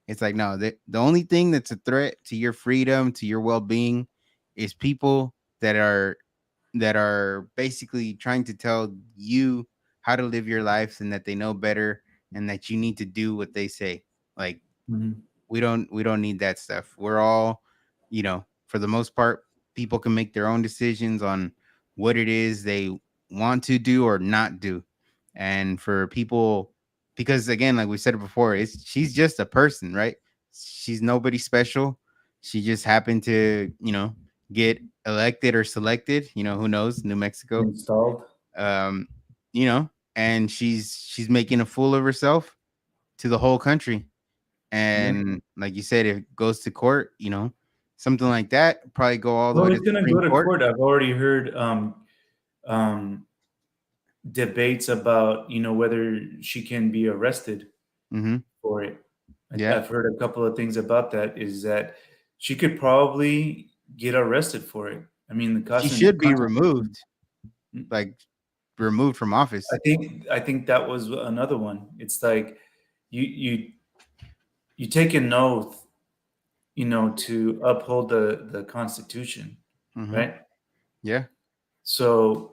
It's like, no, the only thing that's a threat to your freedom, to your well-being, is people that are basically trying to tell you how to live your life and that they know better and that you need to do what they say. Like, we don't need that stuff. We're all, you know, for the most part, people can make their own decisions on what it is they want to do or not do. And for people, because again, like we said it before, she's just a person, right? She's nobody special. She just happened to, you know, get elected or selected, you know, who knows, New Mexico installed, you know, and she's making a fool of herself to the whole country. And like you said, if it goes to court, you know, something like that probably go all the way to it's gonna go to court. I've already heard debates about, you know, whether she can be arrested for it. I've heard a couple of things about that, is that she could probably get arrested for it. I mean, she should be removed, like removed from office. I think that was another one. It's like you take an oath, you know, to uphold the Constitution, right? Yeah. So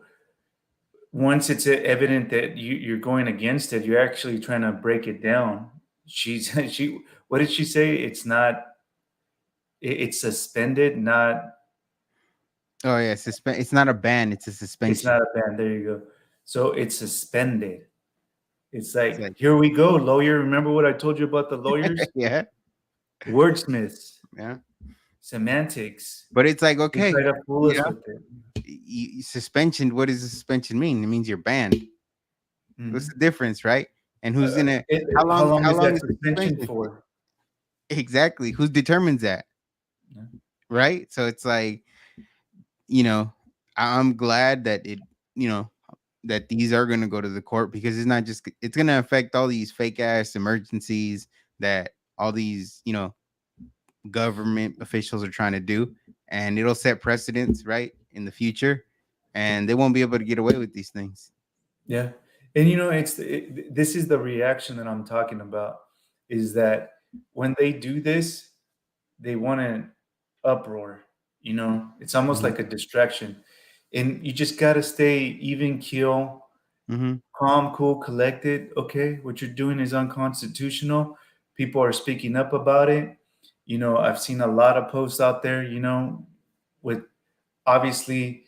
once it's evident that you're going against it, you're actually trying to break it down. What did she say? It's suspended, not. Oh yeah, it's not a ban, it's a suspension. It's not a ban. There you go. So it's suspended. It's like, here we go, lawyer. Remember what I told you about the lawyers? Yeah. Wordsmiths. Yeah. Semantics. But it's like, okay, try to fool us with it. Suspension. What does a suspension mean? It means you're banned. What's the difference, right? And who's gonna? How long is that suspension for? Exactly. Who determines that? Yeah. Right. So it's like, you know, I'm glad that it, you know, that these are going to go to the court, because it's not just, it's going to affect all these fake ass emergencies that all these, you know, government officials are trying to do, and it'll set precedents, right, in the future, and they won't be able to get away with these things. Yeah. And, you know, this is the reaction that I'm talking about, is that when they do this, they want an uproar, you know, it's almost like a distraction. And you just got to stay even keel, calm, cool, collected. Okay, what you're doing is unconstitutional. People are speaking up about it. You know, I've seen a lot of posts out there, you know, with obviously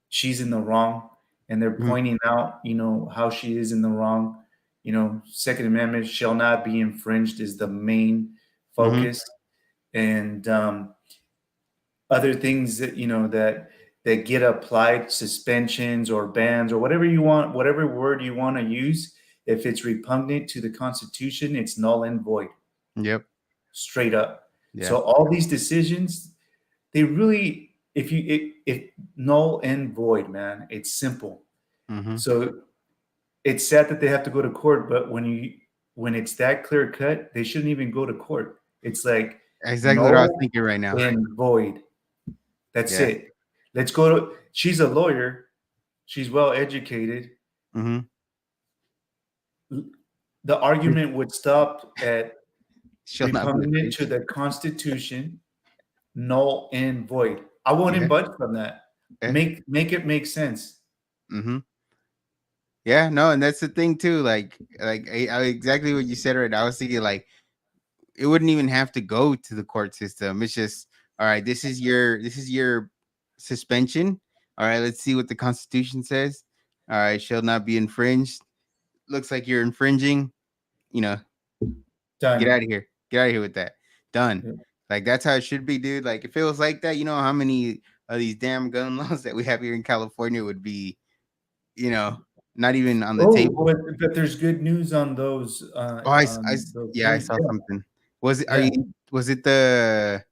she's in the wrong, and they're pointing out, you know, how she is in the wrong. You know, Second Amendment shall not be infringed is the main focus. And other things that, you know, that get applied, suspensions or bans or whatever you want, whatever word you want to use, if it's repugnant to the Constitution, it's null and void. Yep. Straight up. Yeah. So all these decisions, they really, if null and void, man, it's simple. So it's sad that they have to go to court, but when when it's that clear cut, they shouldn't even go to court. It's like Exactly what I was null thinking right now. and void. That's Yeah. it. Let's go to. She's a lawyer. She's well educated. Mm-hmm. The argument would stop at Shall not be repugnant to infringed. the Constitution, null and void. I wouldn't Yeah. budge from that. Yeah. Make it make sense. Mm-hmm. Yeah, no, and that's the thing too. Like exactly what you said right now. I was thinking like it wouldn't even have to go to the court system. It's just all right. This is your suspension. All right, let's see what the Constitution says. All right, shall not be infringed. Looks like you're infringing. You know, Done. get out of here. Get out of here with that. Done. Yeah. Like that's how it should be, dude. Like if it was like that, you know how many of these damn gun laws that we have here in California would be, not even on the table. But there's good news on those. Oh, I saw something. Was it? Was it the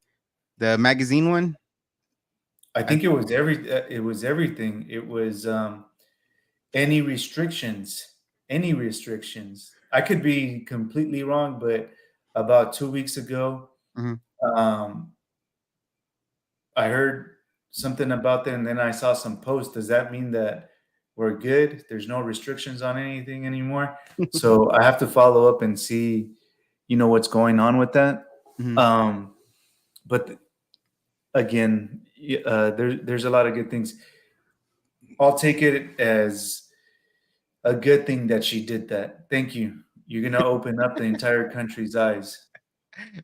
magazine one? I think it was everything. It was any restrictions. Any restrictions. I could be completely wrong, but about 2 weeks ago, I heard something about that, and then I saw some posts. Does that mean that we're good? There's no restrictions on anything anymore. So I have to follow up and see, what's going on with that. But again, there's a lot of good things. I'll take it as a good thing that she did that. Thank you. You're gonna open up the entire country's eyes.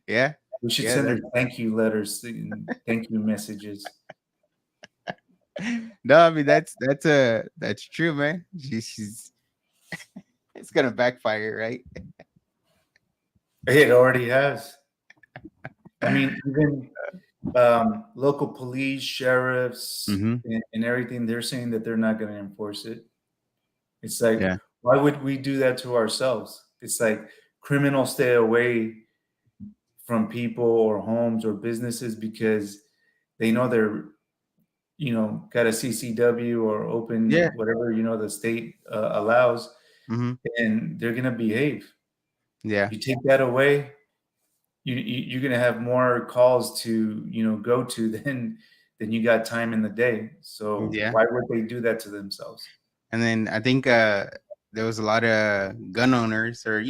Yeah. We should send her thank you letters, and thank you messages. No, I mean that's true, man. She's it's gonna backfire, right? It already has. I mean, even local police, sheriffs, and everything, they're saying that they're not going to enforce it. It's like, why would we do that to ourselves? It's like criminals stay away from people or homes or businesses because they know they're, got a CCW or open whatever, the state allows, and they're going to behave. Yeah. You take that away, you're going to have more calls to, go to than you got time in the day. So why would they do that to themselves? And then I think there was a lot of gun owners or,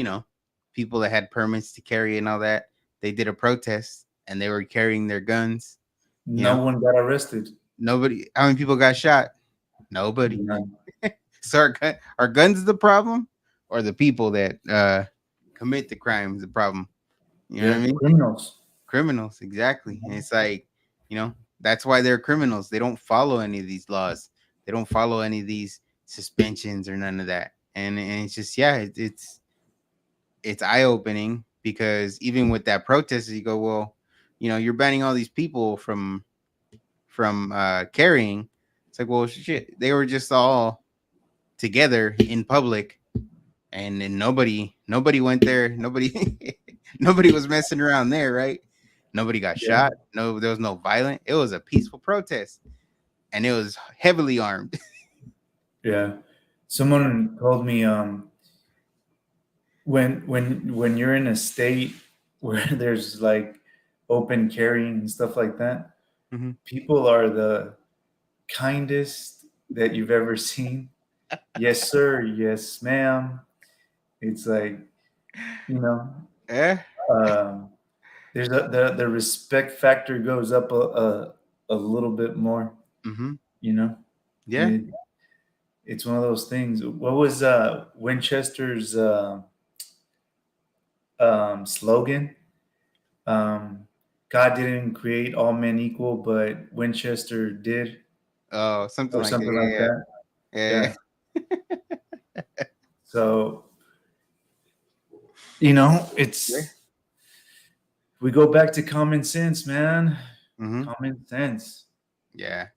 people that had permits to carry and all that. They did a protest and they were carrying their guns. No one got arrested. Nobody. How many people got shot? Nobody. So are guns the problem or the people that commit the crime is the problem? You know what I mean? Criminals, exactly. And it's like, that's why they're criminals. They don't follow any of these laws. They don't follow any of these suspensions or none of that. And it's just, it's eye-opening because even with that protest, you go, well, you're banning all these people from carrying. It's like, well, shit, they were just all together in public, and then nobody went there. Nobody was messing around there, right? Nobody got shot. No, there was no violent. It was a peaceful protest, and it was heavily armed. Yeah, someone told me when you're in a state where there's like open carrying and stuff like that, people are the kindest that you've ever seen. Yes, sir. Yes, ma'am. It's like, there's the respect factor goes up a little bit more. Yeah. It's one of those things. What was Winchester's slogan? God didn't create all men equal, but Winchester did. Oh, something like that. Yeah. So, it's we go back to common sense, man. Common sense. Yeah.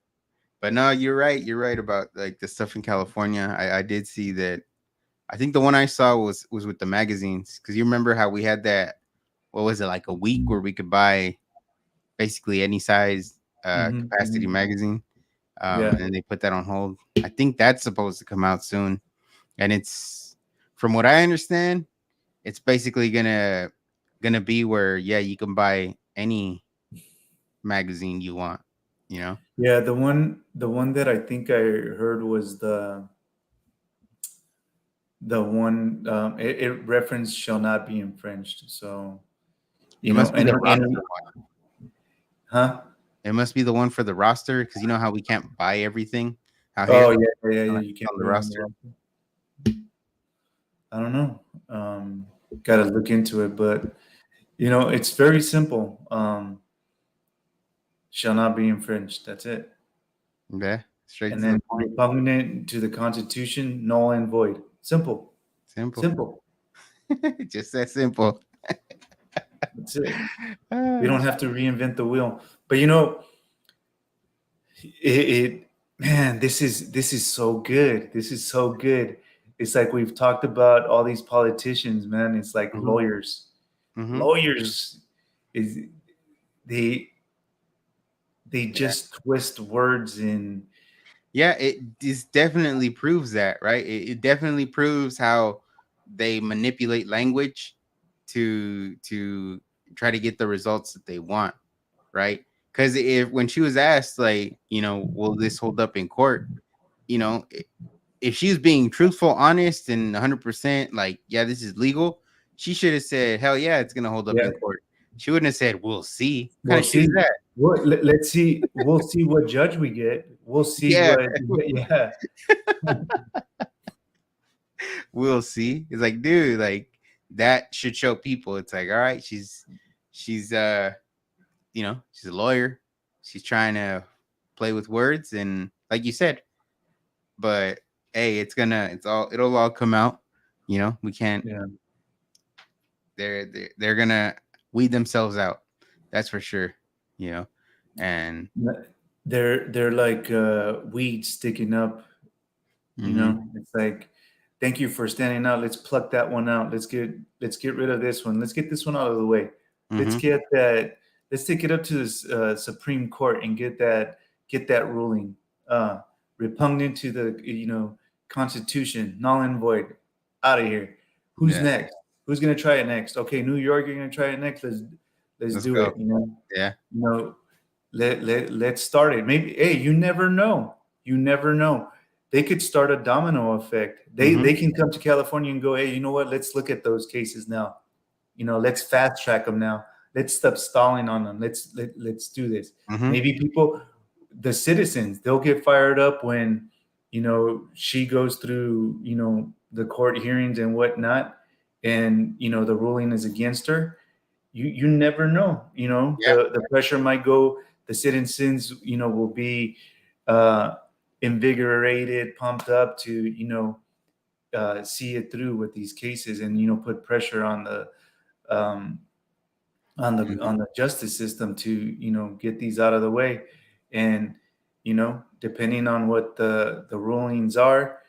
But no, you're right. You're right about like the stuff in California. I did see that. I think the one I saw was with the magazines, because you remember how we had that. What was it, like a week where we could buy basically any size capacity magazine, and they put that on hold. I think that's supposed to come out soon, and it's, from what I understand, it's basically gonna be where you can buy any magazine you want, you know. Yeah, the one that I think I heard was the one, it reference shall not be infringed. So It must be and the roster and one. huh? It must be the one for the roster, because you know how we can't buy everything out here Oh yeah. like, You can't on the put it on the roster. roster. I don't know. Got to look into it, but it's very simple. Shall not be infringed. That's it. Yeah, straight And to the then point. repugnant to the Constitution, null and void. Simple. Simple. Simple. Just that simple. That's it. We Ah, don't have to reinvent the wheel. But man, this is so good. This is so good. It's like we've talked about all these politicians, man. It's like mhm, lawyers. mhm. Lawyers is they they Yeah. just twist words in. Yeah, it just definitely proves that, right? It definitely proves how they manipulate language to try to get the results that they want, right? Because if when she was asked, like, will this hold up in court? If she was being truthful, honest, and 100%, like, yeah, this is legal, she should have said, hell yeah, it's gonna hold up Yeah, in court. She wouldn't have said, we'll see. What kind we'll of shit is see. that? Let's see. We'll see what judge we get. We'll see Yeah, what. Yeah, we'll see. It's like, dude, like, that should show people. It's like, all right, she's she's a lawyer. She's trying to play with words, and like you said, but hey, it'll all come out. We can't. yeah. They're gonna weed themselves out. That's for sure. You know, and They're like weeds sticking up. mhm, It's like, thank you for standing out. Let's pluck that one out. Let's get rid of this one. Let's get this one out of the way. Let's mhm, get that. Let's take it up to the Supreme Court and get that ruling. Repugnant to the Constitution, null and void. Out of here. Who's yeah, next? Who's gonna try it next? Okay, New York, you're gonna try it next. Let's let's do go. it. Yeah, You know, let's start it. Maybe, hey, you never know. You never know. They could start a domino effect. They mhm, they can come to California and go, hey, you know what? Let's look at those cases now. Let's fast track them now. Let's stop stalling on them. Let's do this. mhm, Maybe the citizens, they'll get fired up when she goes through the court hearings and whatnot, and the ruling is against her. You never know. yeah, The pressure might go. The citizens will be uh, invigorated, pumped up to see it through with these cases, and put pressure on the um, mhm, justice system to get these out of the way. And depending on what the rulings are,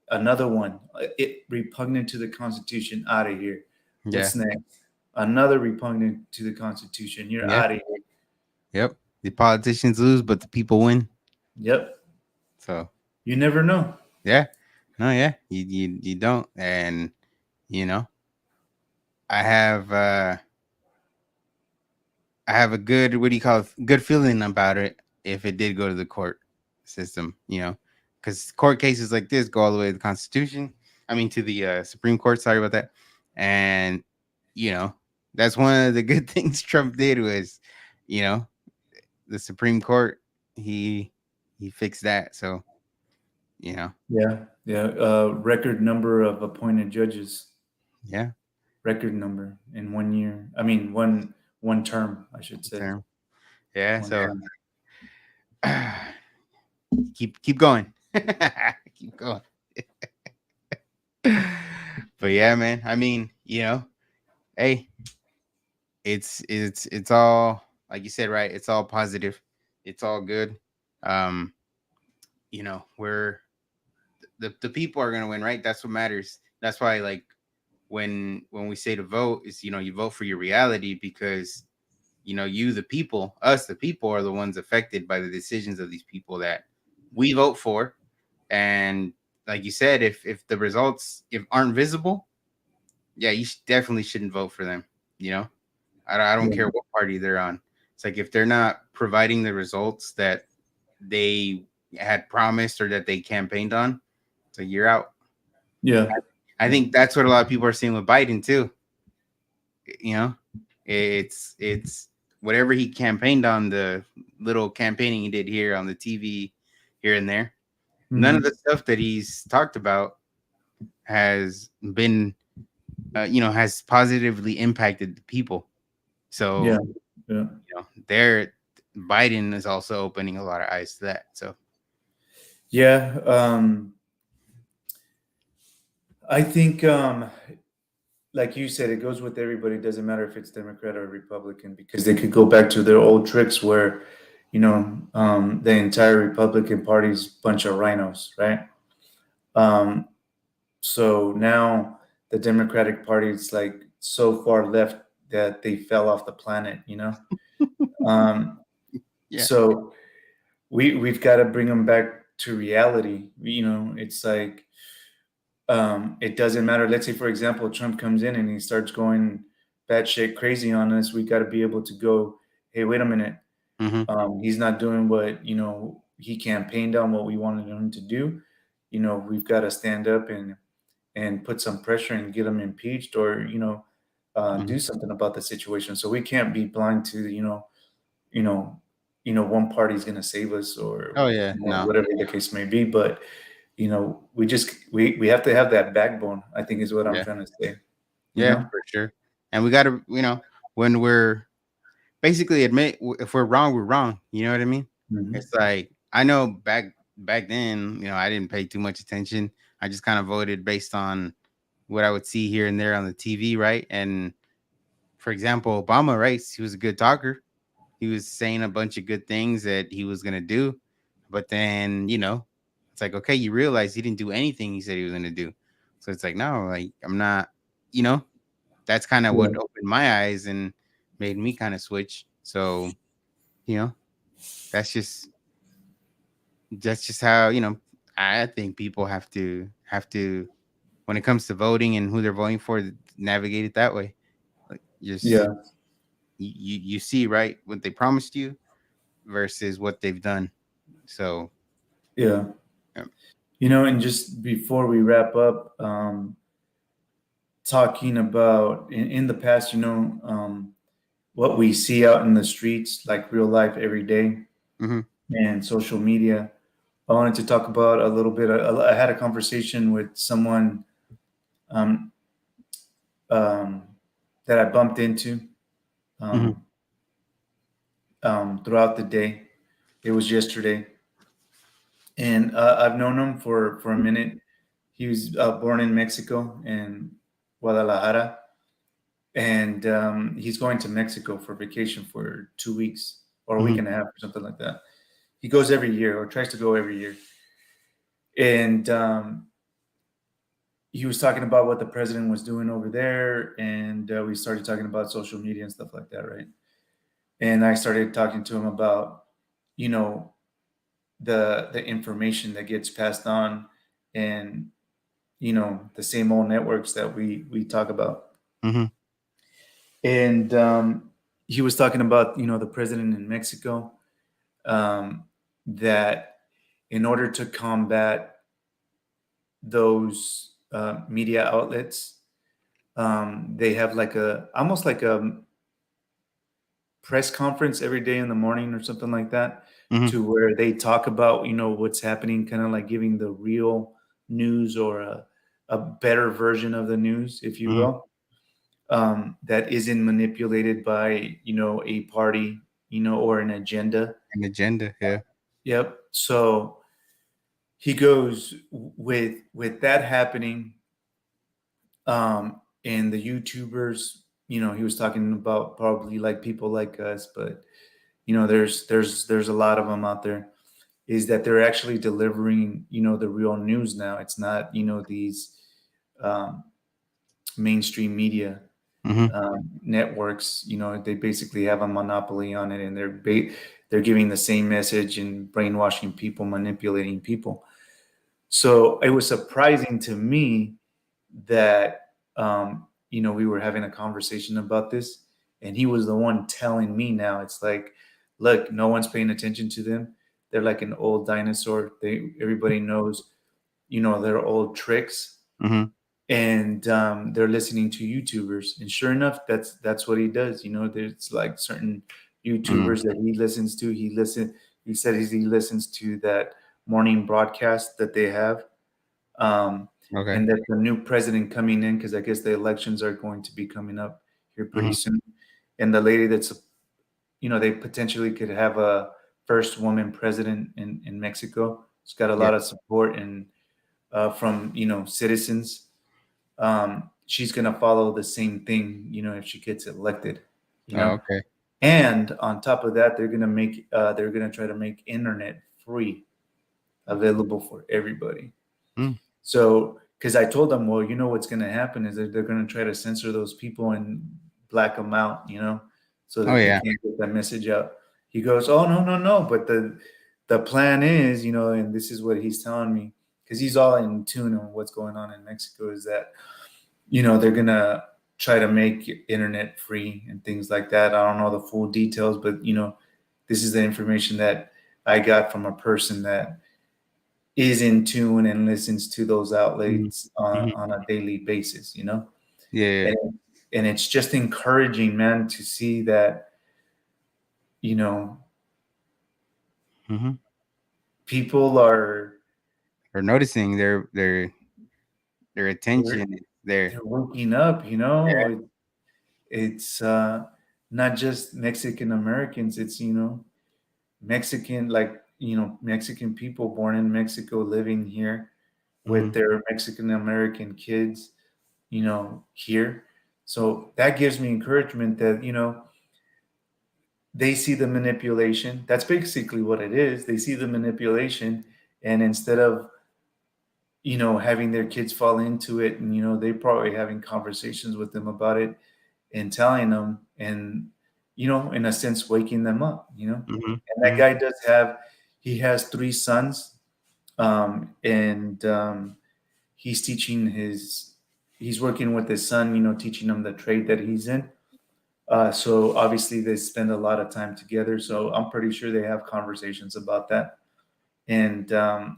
another one, it repugnant to the Constitution, out of here. yeah, What's next? Another repugnant to the Constitution, you're yeah, out of here. yep. The politicians lose, but the people win. Yep. So You never know. yeah, no, yeah, you don't, and you know, I have uh I have a good, what do you call it, good feeling about it if it did go to the court system, because court cases like this go all the way to the Constitution. I mean, to the Supreme Court. Sorry about that. And you know, that's one of the good things Trump did was, you know, the Supreme Court. He fixed that. So you know, Yeah. Yeah. Record number of appointed judges. yeah, Record number in 1 year. I mean, one term, I should say. term. Yeah. One So term. keep going, keep going. But yeah, man. I mean, hey, it's all like you said, right? It's all positive. It's all good. Um, we're the people are gonna win, right? That's what matters. That's why, like, when we say to vote, is you vote for your reality, because you, the people, us, the people, are the ones affected by the decisions of these people that we vote for. And like you said, if the results if aren't visible, yeah, you definitely shouldn't vote for them. You know, I don't care what party they're on. It's like if they're not providing the results that they had promised or that they campaigned on, so you're out. Yeah. I think that's what a lot of people are seeing with Biden too. You know, it's whatever he campaigned on, the little campaigning he did here on the TV here and there. None of the stuff that he's talked about has been has positively impacted the people. So Yeah. Yeah. there Biden is also opening a lot of eyes to that. So Yeah. I think like you said, it goes with everybody. It doesn't matter if it's Democrat or Republican, because they could go back to their old tricks where, the entire Republican Party's bunch of rhinos, right? So now the Democratic Party is like so far left that they fell off the planet, um, yeah. so we've got to bring them back to reality. It's like, it doesn't matter. Let's say, for example, Trump comes in and he starts going batshit crazy on us. We got to be able to go, hey, wait a minute. Mm-hmm. He's not doing what, he campaigned on, what we wanted him to do. We've got to stand up and put some pressure and get him impeached, or, Mm-hmm. do something about the situation. So we can't be blind to, you know, one party's going to save us, or Oh yeah, no. whatever the case may be. But we have to have that backbone, I think, is what I'm Yeah. trying to say. Yeah, for sure. And we got to, when we're basically admit if we're wrong, we're wrong. You know what I mean? Mhm. It's like I know back then, I didn't pay too much attention. I just kind of voted based on what I would see here and there on the TV, right? And for example, Obama, right? He was a good talker. He was saying a bunch of good things that he was gonna do, but then it's like, okay, you realize he didn't do anything he said he was gonna do. So it's like, no, like I'm not, you know, that's kind of what Yeah. opened my eyes and made me kind of switch. So, you know, that's just how, I think people have to when it comes to voting and who they're voting for, navigate it that way. Like just Yeah. you see, right, what they promised you versus what they've done. So Yeah. yeah. And just before we wrap up, talking about in the past, what we see out in the streets, like real life every day, Mm-hmm. and social media. I wanted to talk about a little bit. I had a conversation with someone, um, um, that I bumped into, Mm-hmm. um, throughout the day. It was yesterday, and I've known him for a minute. He was born in Mexico, in Guadalajara, and he's going to Mexico for vacation for 2 weeks or a week Mm-hmm. and a half or something like that. He goes every year, or tries to go every year, and he was talking about what the president was doing over there, and we started talking about social media and stuff like that, right? And I started talking to him about, you know, the information that gets passed on, and the same old networks that we talk about. Mm-hmm. And he was talking about the president in Mexico, that in order to combat those media outlets, they have like almost like a press conference every day in the morning or something like that, Mm-hmm. to where they talk about what's happening, kind of like giving the real news, or a better version of the news, if you Mm-hmm. will, that isn't manipulated by a party, or an agenda. An agenda, yeah. Yep. So he goes with that happening, and the YouTubers, he was talking about probably like people like us, but there's a lot of them out there, is that they're actually delivering the real news now. It's not these um, mainstream media Mm-hmm. networks. They basically have a monopoly on it, and they're giving the same message and brainwashing people, manipulating people. So it was surprising to me that we were having a conversation about this, and he was the one telling me now. It's like, look, no one's paying attention to them. They're like an old dinosaur. Everybody knows, their old tricks, Mm-hmm. and they're listening to YouTubers. And sure enough, that's what he does. There's like certain YouTubers that he listens to. He said he listens to that morning broadcast that they have. Okay. And that the new president coming in, because I guess the elections are going to be coming up here pretty soon. And the lady they potentially could have a first woman president in Mexico. It's got a lot of support and from citizens. She's gonna follow the same thing, if she gets elected. Oh, okay. And on top of that, they're gonna try to make internet free, available for everybody. Mm. So, because I told them, well, what's going to happen is that they're going to try to censor those people and black them out, so that they can't get that message out. He goes, oh, no. But the plan is, and this is what he's telling me, because he's all in tune on what's going on in Mexico, is that, they're going to try to make internet free and things like that. I don't know the full details, but, this is the information that I got from a person that is in tune and listens to those outlets on a daily basis, Yeah. And it's just encouraging, man, to see that, people are noticing their attention is there. They're waking up, It's not just Mexican Americans, it's Mexican, like Mexican people born in Mexico living here with their Mexican American kids, here. So that gives me encouragement that, they see the manipulation. That's basically what it is. They see the manipulation, and instead of, having their kids fall into it, and, they probably having conversations with them about it and telling them, and, in a sense, waking them up, and that guy he has 3 sons, and he's working with his son, teaching him the trade that he's in. So obviously they spend a lot of time together. So I'm pretty sure they have conversations about that. And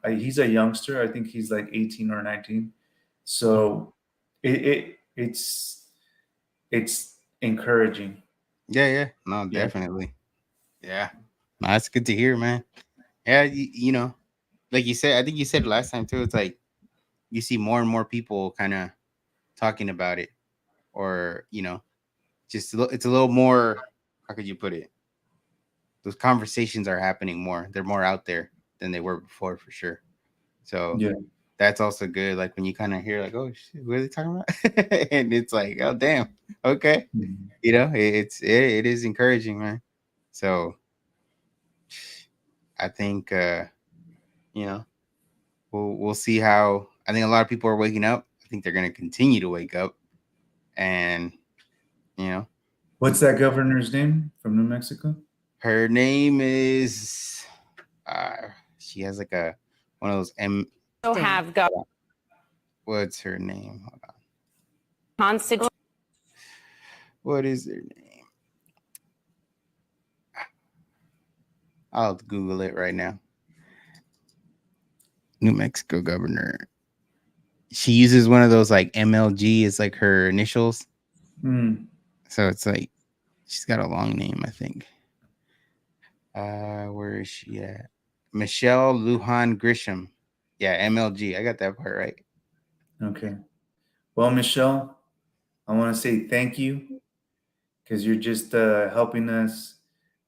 he's a youngster. I think he's like 18 or 19. So it's encouraging. Yeah. No, definitely. Yeah. No, that's good to hear, man. Yeah, like you said, I think you said last time too. It's like you see more and more people kind of talking about it, or just it's a little more. How could you put it? Those conversations are happening more. They're more out there than they were before, for sure. So that's also good. Like when you kind of hear like, oh shit, what are they talking about? And it's like, oh damn, okay. It is encouraging, man. So I think we'll see how. I think a lot of people are waking up. I think they're going to continue to wake up, and What's that governor's name from New Mexico? Her name is. She has like one of those What's her name? Hold on. Constitution. What is her name? I'll Google it right now. New Mexico governor. She uses one of those like MLG is like her initials. So it's like she's got a long name, I think. Where is she at? Michelle Lujan Grisham. Yeah, MLG. I got that part right. Okay. Well, Michelle, I want to say thank you, because you're just helping us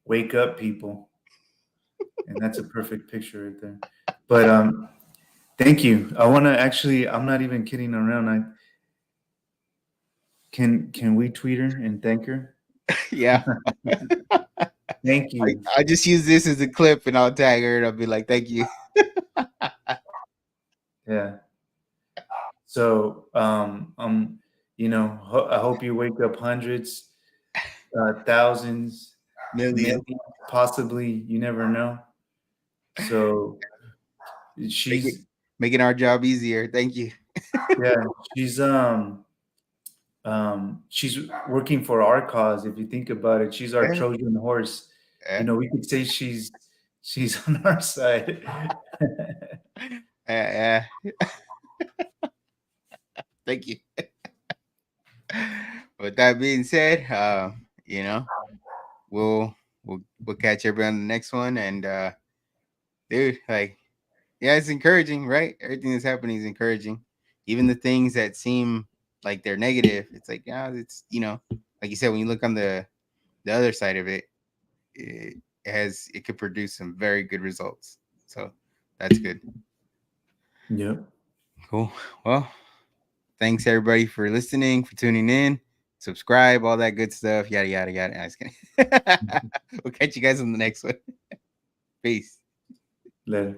wake up people. And that's a perfect picture right there. But thank you. I want to actually, I'm not even kidding around. Can we tweet her and thank her? Yeah. Thank you. I just use this as a clip and I'll tag her and I'll be like, thank you. Yeah. So, I hope you wake up hundreds, thousands, millions, possibly. You never know. So she's making our job easier. Thank you. Yeah, she's she's working for our cause. If you think about it, she's our Yeah. Trojan horse. Yeah. You know, we could say she's on our side. Yeah. Thank you. With that being said, you know, we'll catch everybody on the next one. And dude, like, yeah, it's encouraging, right? Everything that's happening is encouraging. Even the things that seem like they're negative, it's like, yeah, it's, you know, like you said, when you look on the other side of it, it could produce some very good results. So that's good. Yep. Cool. Well, thanks everybody for listening, for tuning in. Subscribe, all that good stuff. Yada yada yada. I was kidding. We'll catch you guys on the next one. Peace. Later.